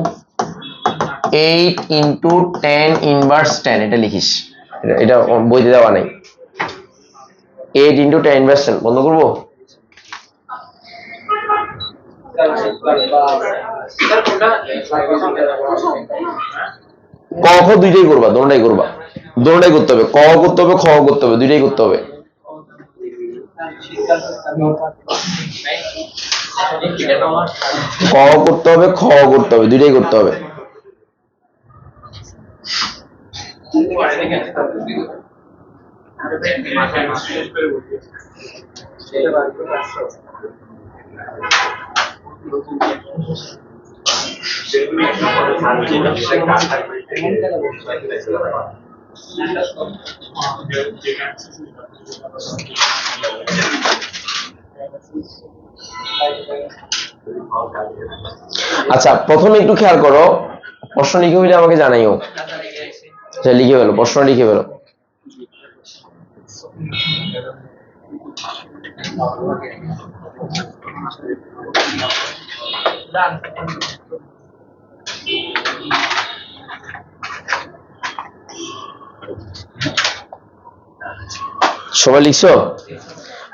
8 × 10⁻10। এটা লিখিস, এটা বইতে দেওয়া নাই। 8 × 10⁻10 বন্ধ করবো। ক খ দুইটাই করবা, দোনোটাই করবা, দোনোটাই করতে হবে, ক করতে হবে খ করতে হবে, দুইটাই করতে হবে। ক করতে হবে খ করতে হবে, দুইটাই করতে হবে। আচ্ছা প্রথমে একটু খেয়াল করো, প্রশ্ন লিখে হইলে আমাকে জানাইও। লিখে ফেলো, প্রশ্ন লিখে ফেলো। সবাই লিখছো?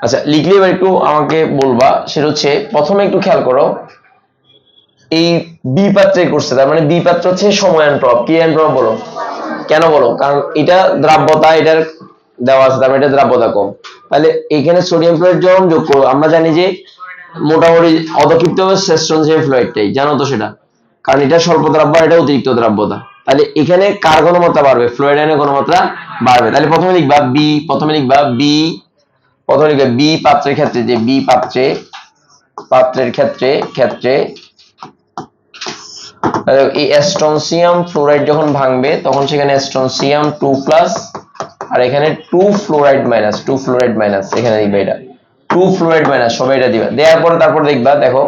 আচ্ছা লিখলে এবার একটু আমাকে বলবা, সেটা হচ্ছে প্রথমে একটু খেয়াল করো, এই বি পাত্রে করছে, তার মানে বি পাত্র হচ্ছে সময়ায়ন প্রভাব। কি আয়ন প্রভাব বলো, কেন বলো? কারণ এটা দ্রাব্যতা, এটার দেওয়া আছে, তার মানে এটা দ্রাব্যতা কম। তাহলে এখানে সোডিয়াম ফ্লোরাইড যখন যোগ করবো, আমরা জানি যে মোটামুটি অদক্ষিপ্ত হবে অ্যাস্ট্রনসিয়াম ফ্লোরাইডটাই, জানো তো সেটা, কারণ এটা স্বল্প দ্রাব্য, এটা অতিরিক্ত দ্রাব্যতা। তাহলে এখানে কার ঘনমাত্রা বাড়বে? ফ্লোরাইড আয়নের ঘনমাত্রা বাড়বে। তাহলে প্রথমে লিখবা বি, প্রথমে লিখবা বি পাত্রের ক্ষেত্রে, যে বি পাত্রের ক্ষেত্রে এই অ্যাস্ট্রনসিয়াম ফ্লোরাইড যখন ভাঙবে তখন সেখানে অ্যাস্ট্রনসিয়াম 2+ আর এখানে 2 ফ্লোরাইড মাইনাস, এখানে দিবে এটা 2 ফ্লোরাইড মাইনাস, সবাই এটা দিবা। দেওয়ার পরে তারপর দেখবা, দেখো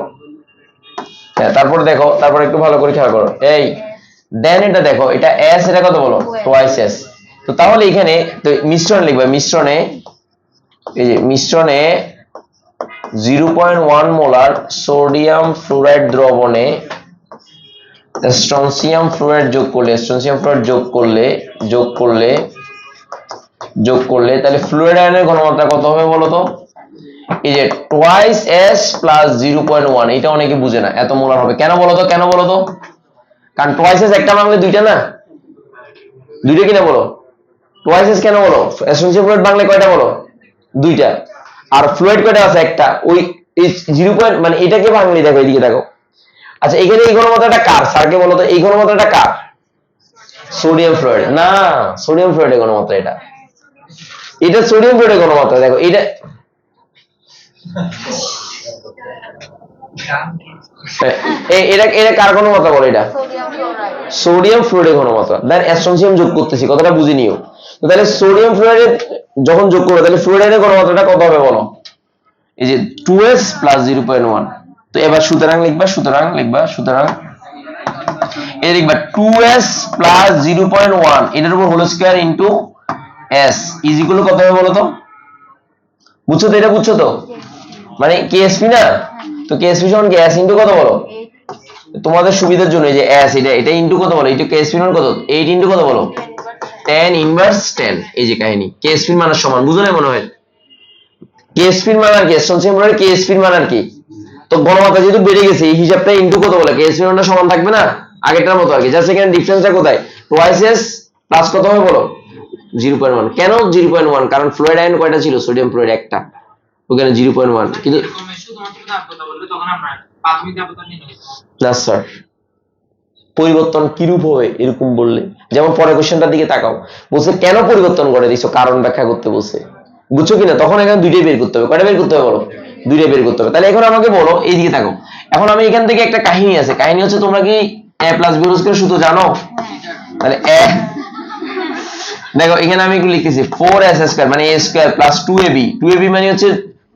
হ্যাঁ তারপর একটু ভালো করে খেয়াল করো, এই দেন এটা দেখো, এটা এস, এটা কত বলো? Twice S. তো তাহলে এখানে তো মিশ্রণ লিখবা, মিশ্রণে এই যে মিশ্রণে 0.1 মোলার সোডিয়াম ফ্লোরাইড দ্রবণে স্ট্রনসিয়াম ফ্লোরাইড যোগ করলে তাহলে ফ্লুইড আয়নের ঘনমাত্রা কত হবে বলো তো? এই যে টোয়াইস এস প্লাস 0.1, এটা অনেকে বুঝে না, এত মোলার হবে কেন বলো তো? কারণ টোয়াইস এস একটা বাংলা দুইটা না, দুইটা কিনা বলো? টোয়াইস এস কেন বলো? স্ট্রনসিয়াম ফ্লোরাইড বাংলা কয়টা বলো? দুইটা। আর ফ্লুইড কয়টা আছে? একটা। ওই 0. মানে এটাকে ভাঙলি, দেখো এদিকে দেখো। আচ্ছা এখানে এই ঘনমাত্রাটা কার? স্যারকে বলো তো, এই ঘনমাত্রাটা কার? সোডিয়াম ফ্লোরাইড না, সোডিয়াম ফ্লোরাইডের ঘনমাত্রা এটা সোডিয়াম ফ্লোরাইডের ঘনমাত্রা। দেখো এটা এটা কার ঘনমাত্রা বলো? এটা সোডিয়াম ফ্লোরাইডের ঘনমাত্রা। দেন অ্যাস্ট্রনসিয়াম যোগ করতেছি, কথাটা বুঝে নিও। তো তাহলে সোডিয়াম ফ্লোরাইড যখন যোগ করবে তাহলে ফ্লোরাইডের ঘনমাত্রাটা কত হবে বলো? এই যে 2s প্লাস 0.1। তো এবার সুতরাং লিখবা এই লিখবা 2s প্লাস 0.1 এটার উপর whole square into s is equal to কত হবে বলো তো? বুঝছো তো? এটা বুঝছো তো? মানে কেএসপি না, তো কেএসপি সমান কি s ইনটু কত বলো? তোমাদের সুবিধার জন্য এই যে s, এটা ইনটু কত বলো? এটা কেএসপি মান কত? 8 ইনটু কত বলো? 10⁻10। এই যে কাহিনী, কেএসপি মানের সমান, বুঝো না মনে হয়? কেএসপির মান আর কি, স্ট্রনসিয়াম ফ্লোরাইড কেএসপির মান আর কি। তো ঘনমাত্রা যেহেতু বেড়ে গেছে, এই হিসাবটা ইনটু কত বলে? কেএসপির মানটা সমান থাকবে না আগেরটার মতো আর কি, জাস্ট এখানে ডিফারেন্সটা কোথায়? টোয়াইস এস প্লাস কত হবে বলো? 0.1। কেন 0.1? কারণ ফ্লোরাইড আয়ন কয়টা ছিল? সোডিয়াম ফ্লোরাইড একটা, ওখানে 0.1। কিন্তু না স্যার, পরিবর্তন কিরূপ হবে এরকম বললে, যেমন পরের কোশ্চেনটার দিকে তাকাও, বলছে কেন পরিবর্তন করে দিছো, কারণ ব্যাখ্যা করতে বলছে, বুঝছো কিনা? তখন এখানে দুইটাই বের করতে হবে। কয়টা বের করতে হবে বলো? দুইটাই বের করতে হবে। তাহলে এখন আমাকে বলো, এইদিকে থাকো, এখন আমি এখান থেকে একটা কাহিনী আছে, কাহিনী হচ্ছে তোমরা কি a plus b whole square সূত্র জানো? তাহলে দেখো এখানে আমি একটু লিখতেছি 4s স্কয়ার মানে a square plus 2ab 2ab মানে হচ্ছে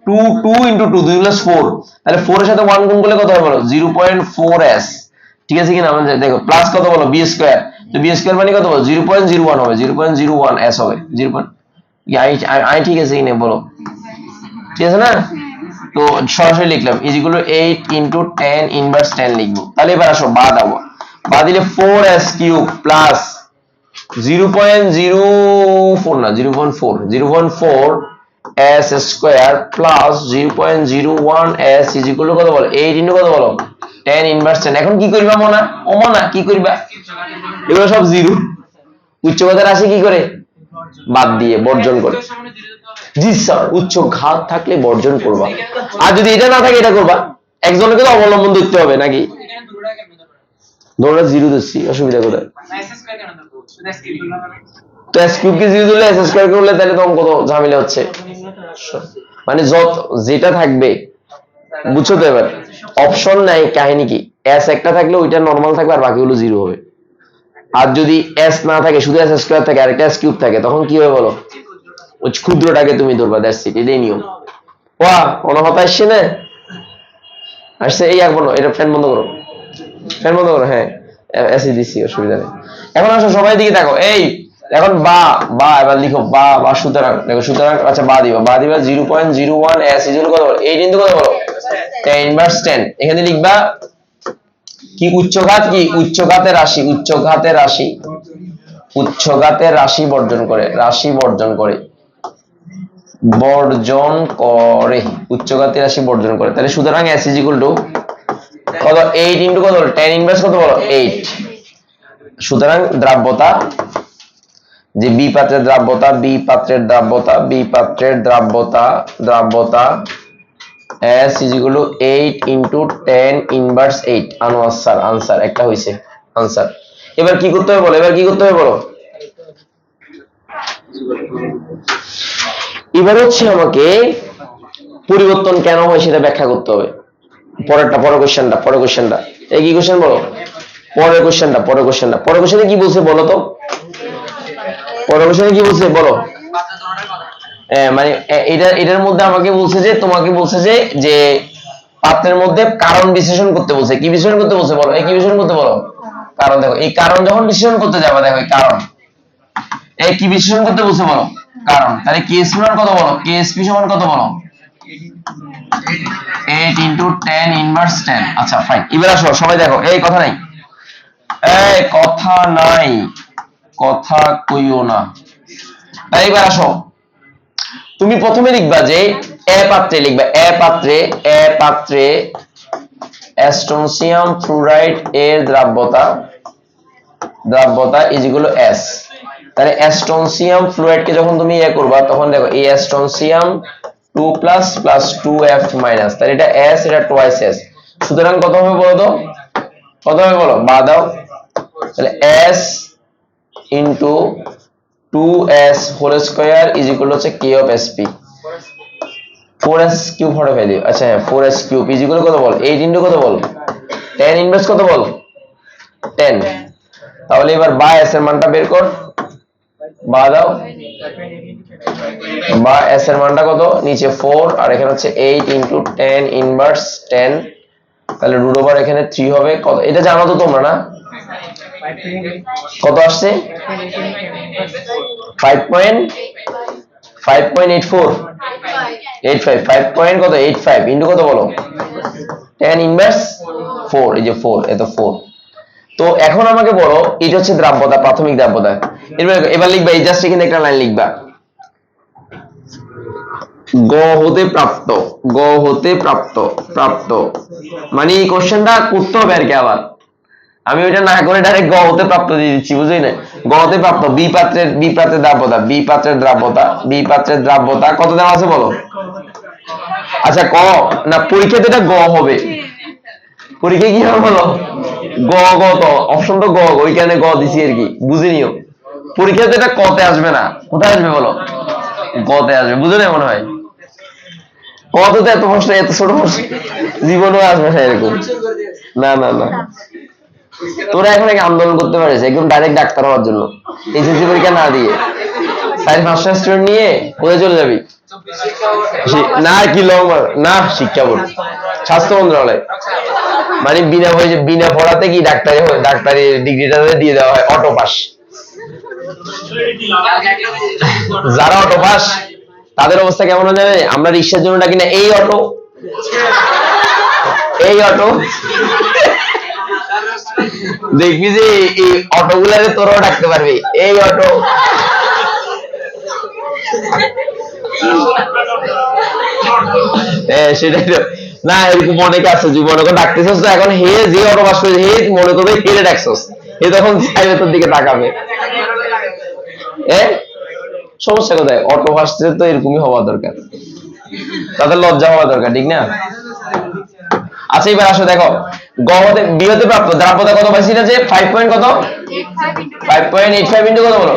2 2 ইনটু 2 2 প্লাস 4, তাহলে 4 এর সাথে 1 গুণ করলে কত হবে বলো 0.4s, ঠিক আছে কিনা আমাদের দেখো প্লাস কত বলো b স্কয়ার, তো b স্কয়ার মানে কত বলো 0.01 হবে 0.01s হবে 0. আই ঠিক আছে কিনা বলো, ঠিক আছে না? তো সরাসরি লিখলাম is equal to 8 into 10 inverse 10 লিখবো। তাহলে এবার আসো বাদ দাও, বাদ দিলে 4s কিউব প্লাস 0.04 না 0.4 s square plus 0.01 s is equal to কত বলো 8 ইনটু কত বলো 10 ইনভার্স 10। এখন কি করবা মনা ও মনা কি করবা, এগুলো সব জিরো, উচ্চঘাতের রাশি কি করে বাদ দিয়ে বর্জন করে। জি স্যার, উচ্চ ঘাত থাকলে বর্জন করবা, আর যদি এটা না থাকে এটা করবা, একজনকে তো অবলম্বন দেখতে হবে নাকি, ধরো জিরো দিচ্ছি অসুবিধা কোথায়, তো s কিউব কে জিরো দিলে s স্কয়ার করলে তাহলে তখন কত ঝামেলা হচ্ছে, মানে যত যেটা থাকবে বুঝছো তো। এবার অপশন নাই, কাহিনী কি s একটা থাকলে ওইটা নরমাল থাকবে আর বাকিগুলো জিরো হবে, আর যদি s না থাকে শুধু s স্কয়ার থাকে আর একটা s কিউব থাকে তখন কি হবে বলো, ওই ক্ষুদ্রটাকে তুমি ধরবা, দ্যাটস ইট, এটাই নিয়ম। ওয়া অনহতা আসছে না, আসছে এই এক বলো, এটা ফ্যান বন্ধ করো, ফ্যান বন্ধ করো, হ্যাঁ এসি দিছি অসুবিধা নেই। এখন আসো সবাই দিকে দেখো, এই এখন বা বা এবার লিখো বা বা সুতরাং দেখো সুতরাং আচ্ছা বা দিবা 0.01 s ইকুয়াল কত বলো 8 ইনটু কত বলো 10 ইনভার্স 10, এখানে লিখবা কি উচ্চঘাত, কি উচ্চঘাতের রাশি, উচ্চঘাতের রাশি, উচ্চঘাতের রাশি বর্জন করে, রাশি বর্জন করে, বর্জন করে, উচ্চঘাতের রাশি বর্জন করে। তাহলে সুতরাং s ইজ ইকুয়াল টু কত 8 ইনটু কত বলো 10 ইনভার্স কত বলো 8। সুতরাং দ্রাব্যতা, যে বি পাত্রের দ্রাব্যতা, বি পাত্রের দ্রাব্যতা, বি পাত্রের দ্রাব্যতা, দ্রাব্যতা s is equal to 8 into 10 inverse 8। Answer answer একটা হইছে আনসার। এবার কি করতে হবে বলো, এবার কি করতে হবে বলো, এবার হচ্ছে আমাকে পরিবর্তন কেন হয় সেটা ব্যাখ্যা করতে হবে। পরেরটা, পরের কোশ্চেনটা, পরের কোশ্চেনটা এই কি কোশ্চেন বলো, পরের কোশ্চেনটা, পরের কোশ্চেনটা, পরের কোশ্চেনে কি বলছে বলো তো, পরের কোশ্চেনে কি বলছে বলো, মানে এটার মধ্যে আমাকে বলছে যে, তোমাকে বলছে যে যে পাত্রের মধ্যে কারণ বিশ্লেষণ করতে বলছে, কি বিশ্লেষণ করতে বলছে বলো, এই কি বিশ্লেষণ করতে বলো কারণ। দেখো এই কারণ যখন বিশ্লেষণ করতে যাবে, দেখো এই কারণ এই কি বিশ্লেষণ করতে বলছে বলো কারণ, তাহলে কেএসপি মান কত বলো, কেএসপি সমান কত বলো 8 ইনটু 10 ইনভার্স 10। আচ্ছা ফাইন, এবার আসো সবাই দেখো, এই কথা নাই, এই কথা নাই, কথা কইও না। তাই এবার আসো, তুমি প্রথমে লিখবা যে এ পাত্রে লিখবা, এ পাত্রে, এ পাত্রে অ্যাস্ট্রোনসিয়াম ফ্লুরাইড এর দ্রাব্যতা, দ্রাব্যতা ইজ ইকুয়াল টু s। তাহলে অ্যাস্ট্রোনসিয়াম ফ্লুরাইড কে যখন তুমি ইয়ে করবা তখন দেখো এই অ্যাস্ট্রোনসিয়াম 2 প্লাস প্লাস 2f মাইনাস, তাহলে এটা s, এটা টুয়াইস s, সুতরাং কত হবে বলো তো, কত হবে বলো বাদ দাও, তাহলে s into 2s whole square is equal হচ্ছে k of sp, 4s cube হরে ফেলি, আচ্ছা হ্যাঁ 4s কিউব ইজ ইকুয়াল কত বল 8 ইনটু কত বল 10 ইনভার্স কত বল 10। তাহলে এবার বা s এর মানটা বের কর, বা দাও, বা s এর মানটা কত নিচে 4 আর এখানে হচ্ছে 8 ইনটু 10 ইনভার্স 10, তাহলে রুট ওভার এখানে 3 হবে, কত এটা জানো তো তোমরা না, কত আসছে 5.84 85 5 পয়েন্ট কত 85 ইনটু কত বলো 10 ইনভার্স 4, এই যে 4 এত 4। তো এখন আমাকে বলো এটা হচ্ছে দ্রাব্যতা, প্রাথমিক দ্রাব্যতা। এবার লিখবা এই জাস্ট এখানে একটা লাইন লিখবা, গ হতে প্রাপ্ত, গ হতে প্রাপ্ত, প্রাপ্ত মানে এই কোশ্চেনটা করতে হবে আর কি, আবার আমি ওইটা না করে ডাইরেক্ট গ হতে প্রাপ্ত দিয়ে দিচ্ছি, বুঝলি না, গ হতে প্রাপ্ত বি পাত্রের, বি পাত্রের দ্রাব্যতা, বি পাত্রের দ্রাব্যতা, বি পাত্রের দ্রাব্যতা কত দেওয়া আছে বলো, আচ্ছা ক না পরীক্ষাতে এটা গ হবে, পরীক্ষা কি হবে বলো গ, গ তো অপশন তো গ, ওইখানে গ দিছি আর কি, বুঝে নিও, পরীক্ষাতে এটা কতে আসবে না, কোথায় আসবে বলো গতে আসবে, বুঝে না মনে হয়, কত তো এত প্রশ্ন, এত ছোট প্রশ্ন জীবনেও আসবে না এরকম, না না না, তোরা এখন আন্দোলন করতে পারিস একদম ডাইরেক্ট ডাক্তার হওয়ার জন্য, এইচএসসি পরীক্ষা না দিয়ে, 4-5টা স্টুডেন্ট নিয়ে কোথায় চলে যাবি? না কি লং না, শিক্ষা বোর্ড, স্বাস্থ্য মন্ত্রণালয়। মানে বিনা পড়াতে কি ডাক্তারি ডিগ্রিটা দিয়ে দেওয়া হয় অটো পাস। যারা অটো পাস তাদের অবস্থা কেমন হয়ে যাবে? আমরা রিক্সার জন্য ডাকি না এই অটো, এই অটো। দেখবি যে এই অটো গুলারে তোরাও ডাকতে পারবি এই অটো। সেটাই তো না, এরকম অনেকে আছে যে মনে করে ডাকতেছস তো এখন হে যে অটো পাস করে হে মনে করবে হেরে ডাকছস, হে তখন চাইবে তোর দিকে তাকাবে। সমস্যা কোথায়? অটো পাসে তো এরকমই হওয়া দরকার, তাদের লজ্জা হওয়া দরকার, ঠিক না? আচ্ছা এবার আসো দেখো, গহতে বিহতে প্রাপ্ত দ্রাব্যতা কত পাইছি না, যে 5 পয়েন্ট কত 5.85 ইনটু কত বলো,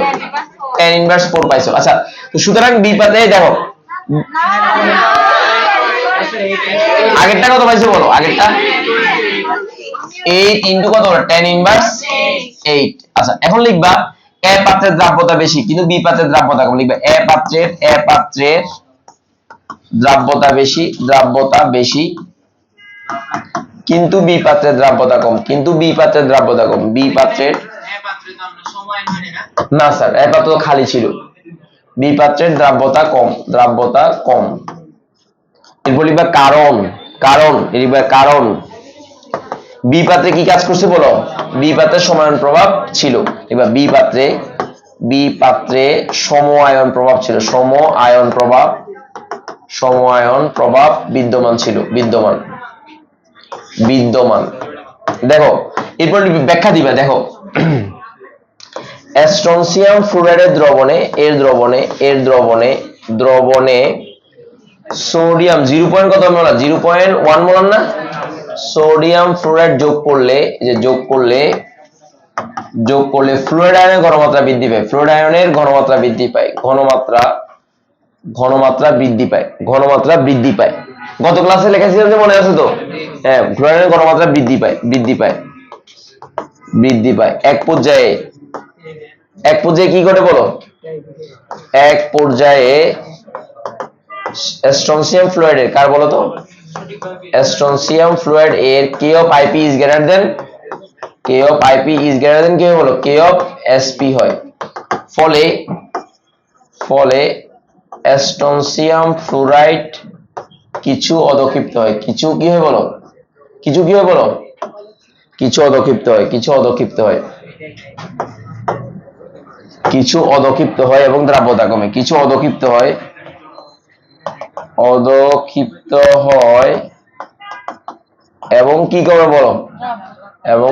tan ইনভার্স 4 পাইছো। আচ্ছা তো সুতরাং বিপাতে দেখো আগেরটা কত পাইছো বলো, আগেরটা 8 ইনটু কত বলো, tan ইনভার্স 8। আচ্ছা এখন লিখবা এ পাত্রের দ্রাব্যতা বেশি কিন্তু বি পাত্রের দ্রাব্যতা কম। লিখবা এ পাত্রের দ্রাব্যতা বেশি কিন্তু বি পাত্রের দ্রাব্যতা কম, কিন্তু বি পাত্রের দ্রাব্যতা কম। বি পাত্রের না স্যার, এ পাত্র খালি ছিল, বি পাত্রের দ্রাব্যতা কম। এরপর লিখবা কারণ বি পাত্রে কি কাজ করছে বলো, বি পাত্রে সমায়ন প্রভাব ছিল। লিখবা বি পাত্রে সম আয়ন প্রভাব ছিল, সম আয়ন প্রভাব বিদ্যমান ছিল, বিদ্যমান। দেখো এরপর ব্যাখ্যা দিবা, দেখো স্ট্রনসিয়াম ফ্লুরাইডের দ্রবণে সোডিয়াম 0. কত মোলার, 0.1 মোলার না, সোডিয়াম ফ্লুরাইড যোগ করলে ফ্লুরাইড আয়নের ঘনমাত্রা বৃদ্ধি পায়, ঘনমাত্রা বৃদ্ধি পায়। গত ক্লাসে লেখাছিলাম যে মনে আছে তো, হ্যাঁ ফ্লুরাইডের ঘনমাত্রা বৃদ্ধি পায়। এক পর্যায়ে কি করে বলো, এক পর্যায়ে স্ট্রনসিয়াম ফ্লুরাইডের কার বলো তো, স্ট্রনসিয়াম ফ্লুরাইড এর K of IP is greater than কি বলো, K of SP হয়। ফলে স্ট্রনসিয়াম ফ্লুরাইড কিছু অধক্ষিপ্ত হয়, কিছু অধক্ষিপ্ত হয় এবং দ্রাব্যতা কমে, এবং কি করে বলো, এবং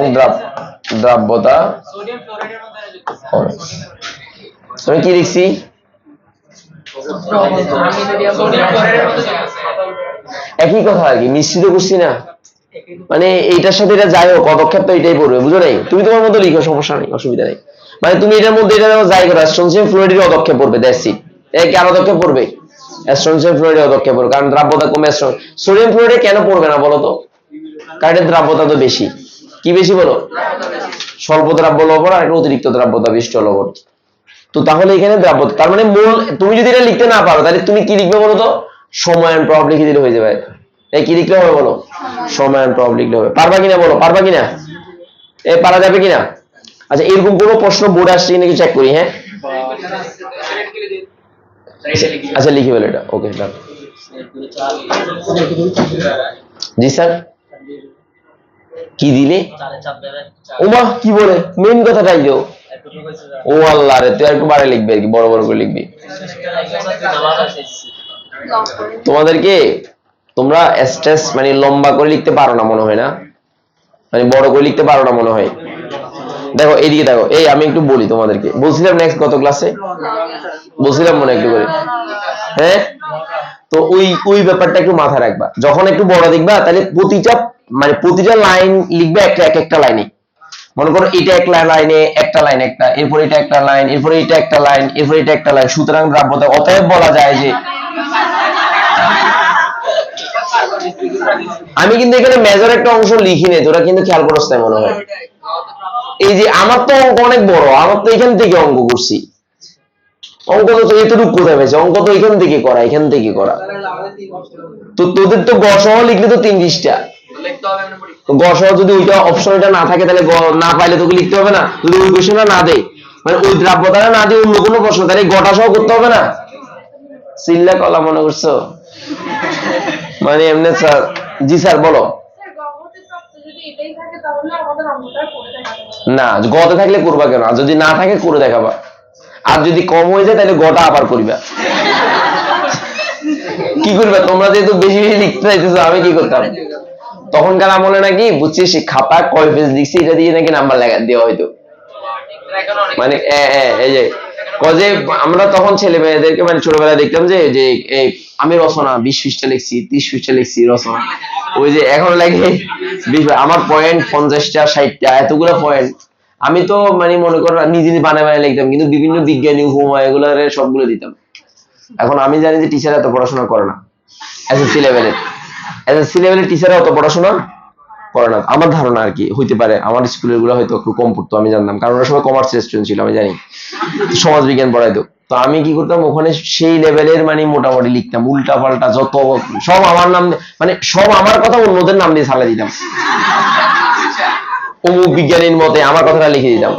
দ্রাব্যতা কমে। আমি কি লিখছি, একই কথা আর কি, মিশ্রিত করছি না, মানে এইটার সাথে এটা যাই হোক পদক্ষেপ তো এটাই পড়বে, বুঝো নাই? তুমি তোমার মতো লিখো, সমস্যা নেই, অসুবিধা নেই। মানে তুমি এটার মধ্যে এটা যাই করো, স্ট্রনসিয়াম ফ্লুরাইডের অদক্ষেপ পড়বে, দ্যাটস ইট। কার অদক্ষেপ পড়বে, স্ট্রনসিয়াম ফ্লুরাইডের অদক্ষেপ পড়বে, কারণ দ্রাব্যতা কমে। সোডিয়াম ফ্লুরাইডে কেন পড়বে না বলো তো, কারণ এর দ্রাব্যতা তো বেশি। কি বেশি বলো, স্বল্প দ্রাব্য লবণ আর একটা অতিরিক্ত দ্রাব্যতা বিশিষ্ট লবণ। তো তাহলে এখানে দ্রাব্যতা, তার মানে মূল, তুমি যদি এটা লিখতে না পারো তাহলে তুমি কি লিখবে বলো তো, সমায়ন প্রভাব লিখে দিলে হয়ে যাবে। কি লিখলে হবে বলো, সমায়ন প্রভাব লিখলে হবে। পারবা কিনা বলো, পারবা কিনা, পারা যাবে কিনা? আচ্ছা এরকম কোনো প্রশ্ন বোর্ডে আসছে কিনা চেক করি। হ্যাঁ আচ্ছা লিখে ফেলো এটা, ওকে ডান। জি স্যার, কি দিলে, ওমা কি বলে, মেইন কথাটাই দিও। ও আল্লাহ রে, তুই একটু বাড়ে লিখবি আর কি, বড় করে লিখবি। তোমাদেরকে তোমরা স্ট্রেস মানে লম্বা করে লিখতে পারো না মনে হয়, না মানে বড় করে লিখতে পারো না মনে হয়। দেখো এইদিকে দেখো, আমি একটু বলি তোমাদেরকে, বলছিলাম নেক্সট গত ক্লাসে বলছিলাম মনে একটু করে, হ্যাঁ তো ওই ব্যাপারটা একটু মাথায় রাখবা। যখন একটু বড় দেখবা তাহলে প্রতিটা লাইন লিখবে একটা লাইনে। মনে করো এটা একটা লাইনে একটা, এরপর এটা একটা লাইন, এরপর এটা একটা লাইন, এরপর এটা একটা লাইন। সুতরাং দ্রাব্যতা, অতএব বলা যায় যে, আমি কিন্তু এখানে মেজর একটা অংশ লিখি নেই, তোরা কিন্তু খেয়াল করছ তাই মনে হয়। এই যে আমার তো অঙ্ক অনেক বড়, আমার তো এখান থেকে অঙ্ক করছি, অঙ্ক তো এতটুকু কোথায় পেয়েছে, অঙ্ক তো এখান থেকে করা, এখান থেকে করা। তো তোদের তো গসহ লিখলে তো ৩০টা, গসহ যদি ওইটা অপশনটা না থাকে তাহলে না পাইলে তোকে লিখতে হবে না, যদি ওই কোশ্চেনটা না দেয় মানে ওই দ্রাব্যতাটা না দিয়ে অন্য কোনো প্রশ্ন, তাহলে গটা সহ করতে হবে না। সিল্লা কলা মনে করছো মানে এমনি স্যার। জি স্যার বলো। না গতে থাকলে করবা কেন, আর যদি না থাকে করে দেখাবা, আর যদি কম হয়ে যায় তাহলে গটা আবার করবা। কি করবে তোমরা, যেহেতু বেশি বেশি লিখতে চাইতেছো, আমি কি করতাম তখনকার আমলে নাকি বুঝছিস খাতা কয় পেজ লিখছি এটা দিয়ে নাকি নাম্বার লাগা দেওয়া হয়তো। মানে এই যে কজে আমরা তখন ছেলে মেয়েদেরকে মানে ছোটবেলায় দেখতাম যে যে আমি রচনা 20 পৃষ্ঠা লিখছি, 30 পৃষ্ঠা লিখছি রচনা, ওই যে এখন লাগে আমার পয়েন্ট 50টা 60টা এতগুলো পয়েন্ট। আমি তো মানে মনে করো নিজে বানায় বানায় লিখতাম, কিন্তু বিভিন্ন বিজ্ঞানী উপমা এগুলার সবগুলো দিতাম। এখন আমি জানি যে টিচার এত পড়াশোনা করে না, এসএসসি লেভেলের টিচার অত পড়াশোনা করে না আমার ধারণা আর কি, হইতে পারে আমার স্কুলের গুলো হয়তো একটু কম পড়তো, আমি জানতাম, কারণ ওরা সবাই কমার্স স্টুডেন্ট ছিল, আমি জানি সমাজ বিজ্ঞান পড়াইতো। তো আমি কি করতাম ওখানে সেই লেভেলের মানে মোটামুটি লিখতাম, উল্টা পাল্টা যত সব আমার নাম, মানে সব আমার কথা অন্যদের নাম দিয়ে সালাই দিতাম। অমুক বিজ্ঞানীর মতে আমার কথাটা লিখে দিতাম,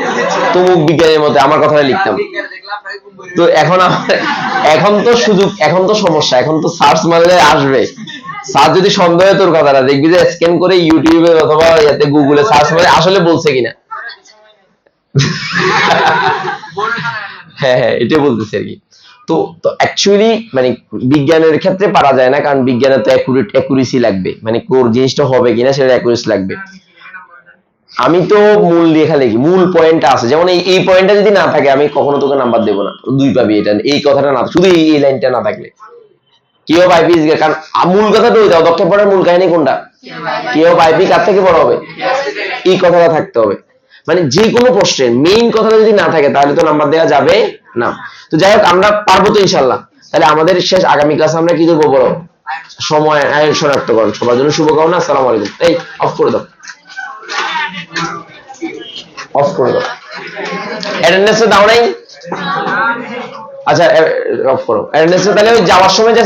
তমুক বিজ্ঞানীর মতে আমার কথাটা লিখতাম। তো এখন তো সুযোগ, এখন তো সমস্যা, এখন তো সার্চ মারলে আসবে। স্যার যদি সন্দেহ তোর কথাটা দেখবি যে স্ক্যান করে ইউটিউবে অথবা ইয়াতে গুগলে সার্চ মারে আসলে বলছে কিনা। হ্যাঁ হ্যাঁ এটাই বলতেছি আর কি। তো তো অ্যাকচুয়ালি মানে বিজ্ঞানের ক্ষেত্রে পারা যায় না, কারণ বিজ্ঞানের তো অ্যাকুরেসি লাগবে, মানে কোর জিনিসটা হবে কিনা সেটা অ্যাকুরেসি লাগবে। আমি তো মূল লেখা লিখি, মূল পয়েন্টটা আছে, যেমন এই পয়েন্টটা যদি না থাকে আমি কখনো তোকে নাম্বার দেবো না, 2 পাবি, এটা এই কথাটা না, শুধু এই লাইনটা না থাকলে কেউ পাইপি, কারণ মূল কথাটা ওই অদক্ষ পড়ার মূল কাহিনী কোনটা, কেউ পাইপি কার থেকে বড় হবে, এই কথাটা থাকতে হবে। মানে যে কোনো প্রশ্নের মেইন কথাটা যদি না থাকে তাহলে তো নাম্বার দেওয়া যাবে না। তো যাই হোক আমরা পারবো তো ইনশাল্লাহ। তাহলে আমাদের শেষ আগামী ক্লাসে আমরা কি করবো বলো, সময় শনাক্তকরণ। সবার জন্য শুভকামনা। আসসালামু আলাইকুম। এই অফ করে দাও, অফ করে দাও। অ্যাটেন্ডেন্স দাও নাই, আচ্ছা অফ করো অ্যাটেন্ডেন্স। তাহলে ওই যাওয়ার সময় যে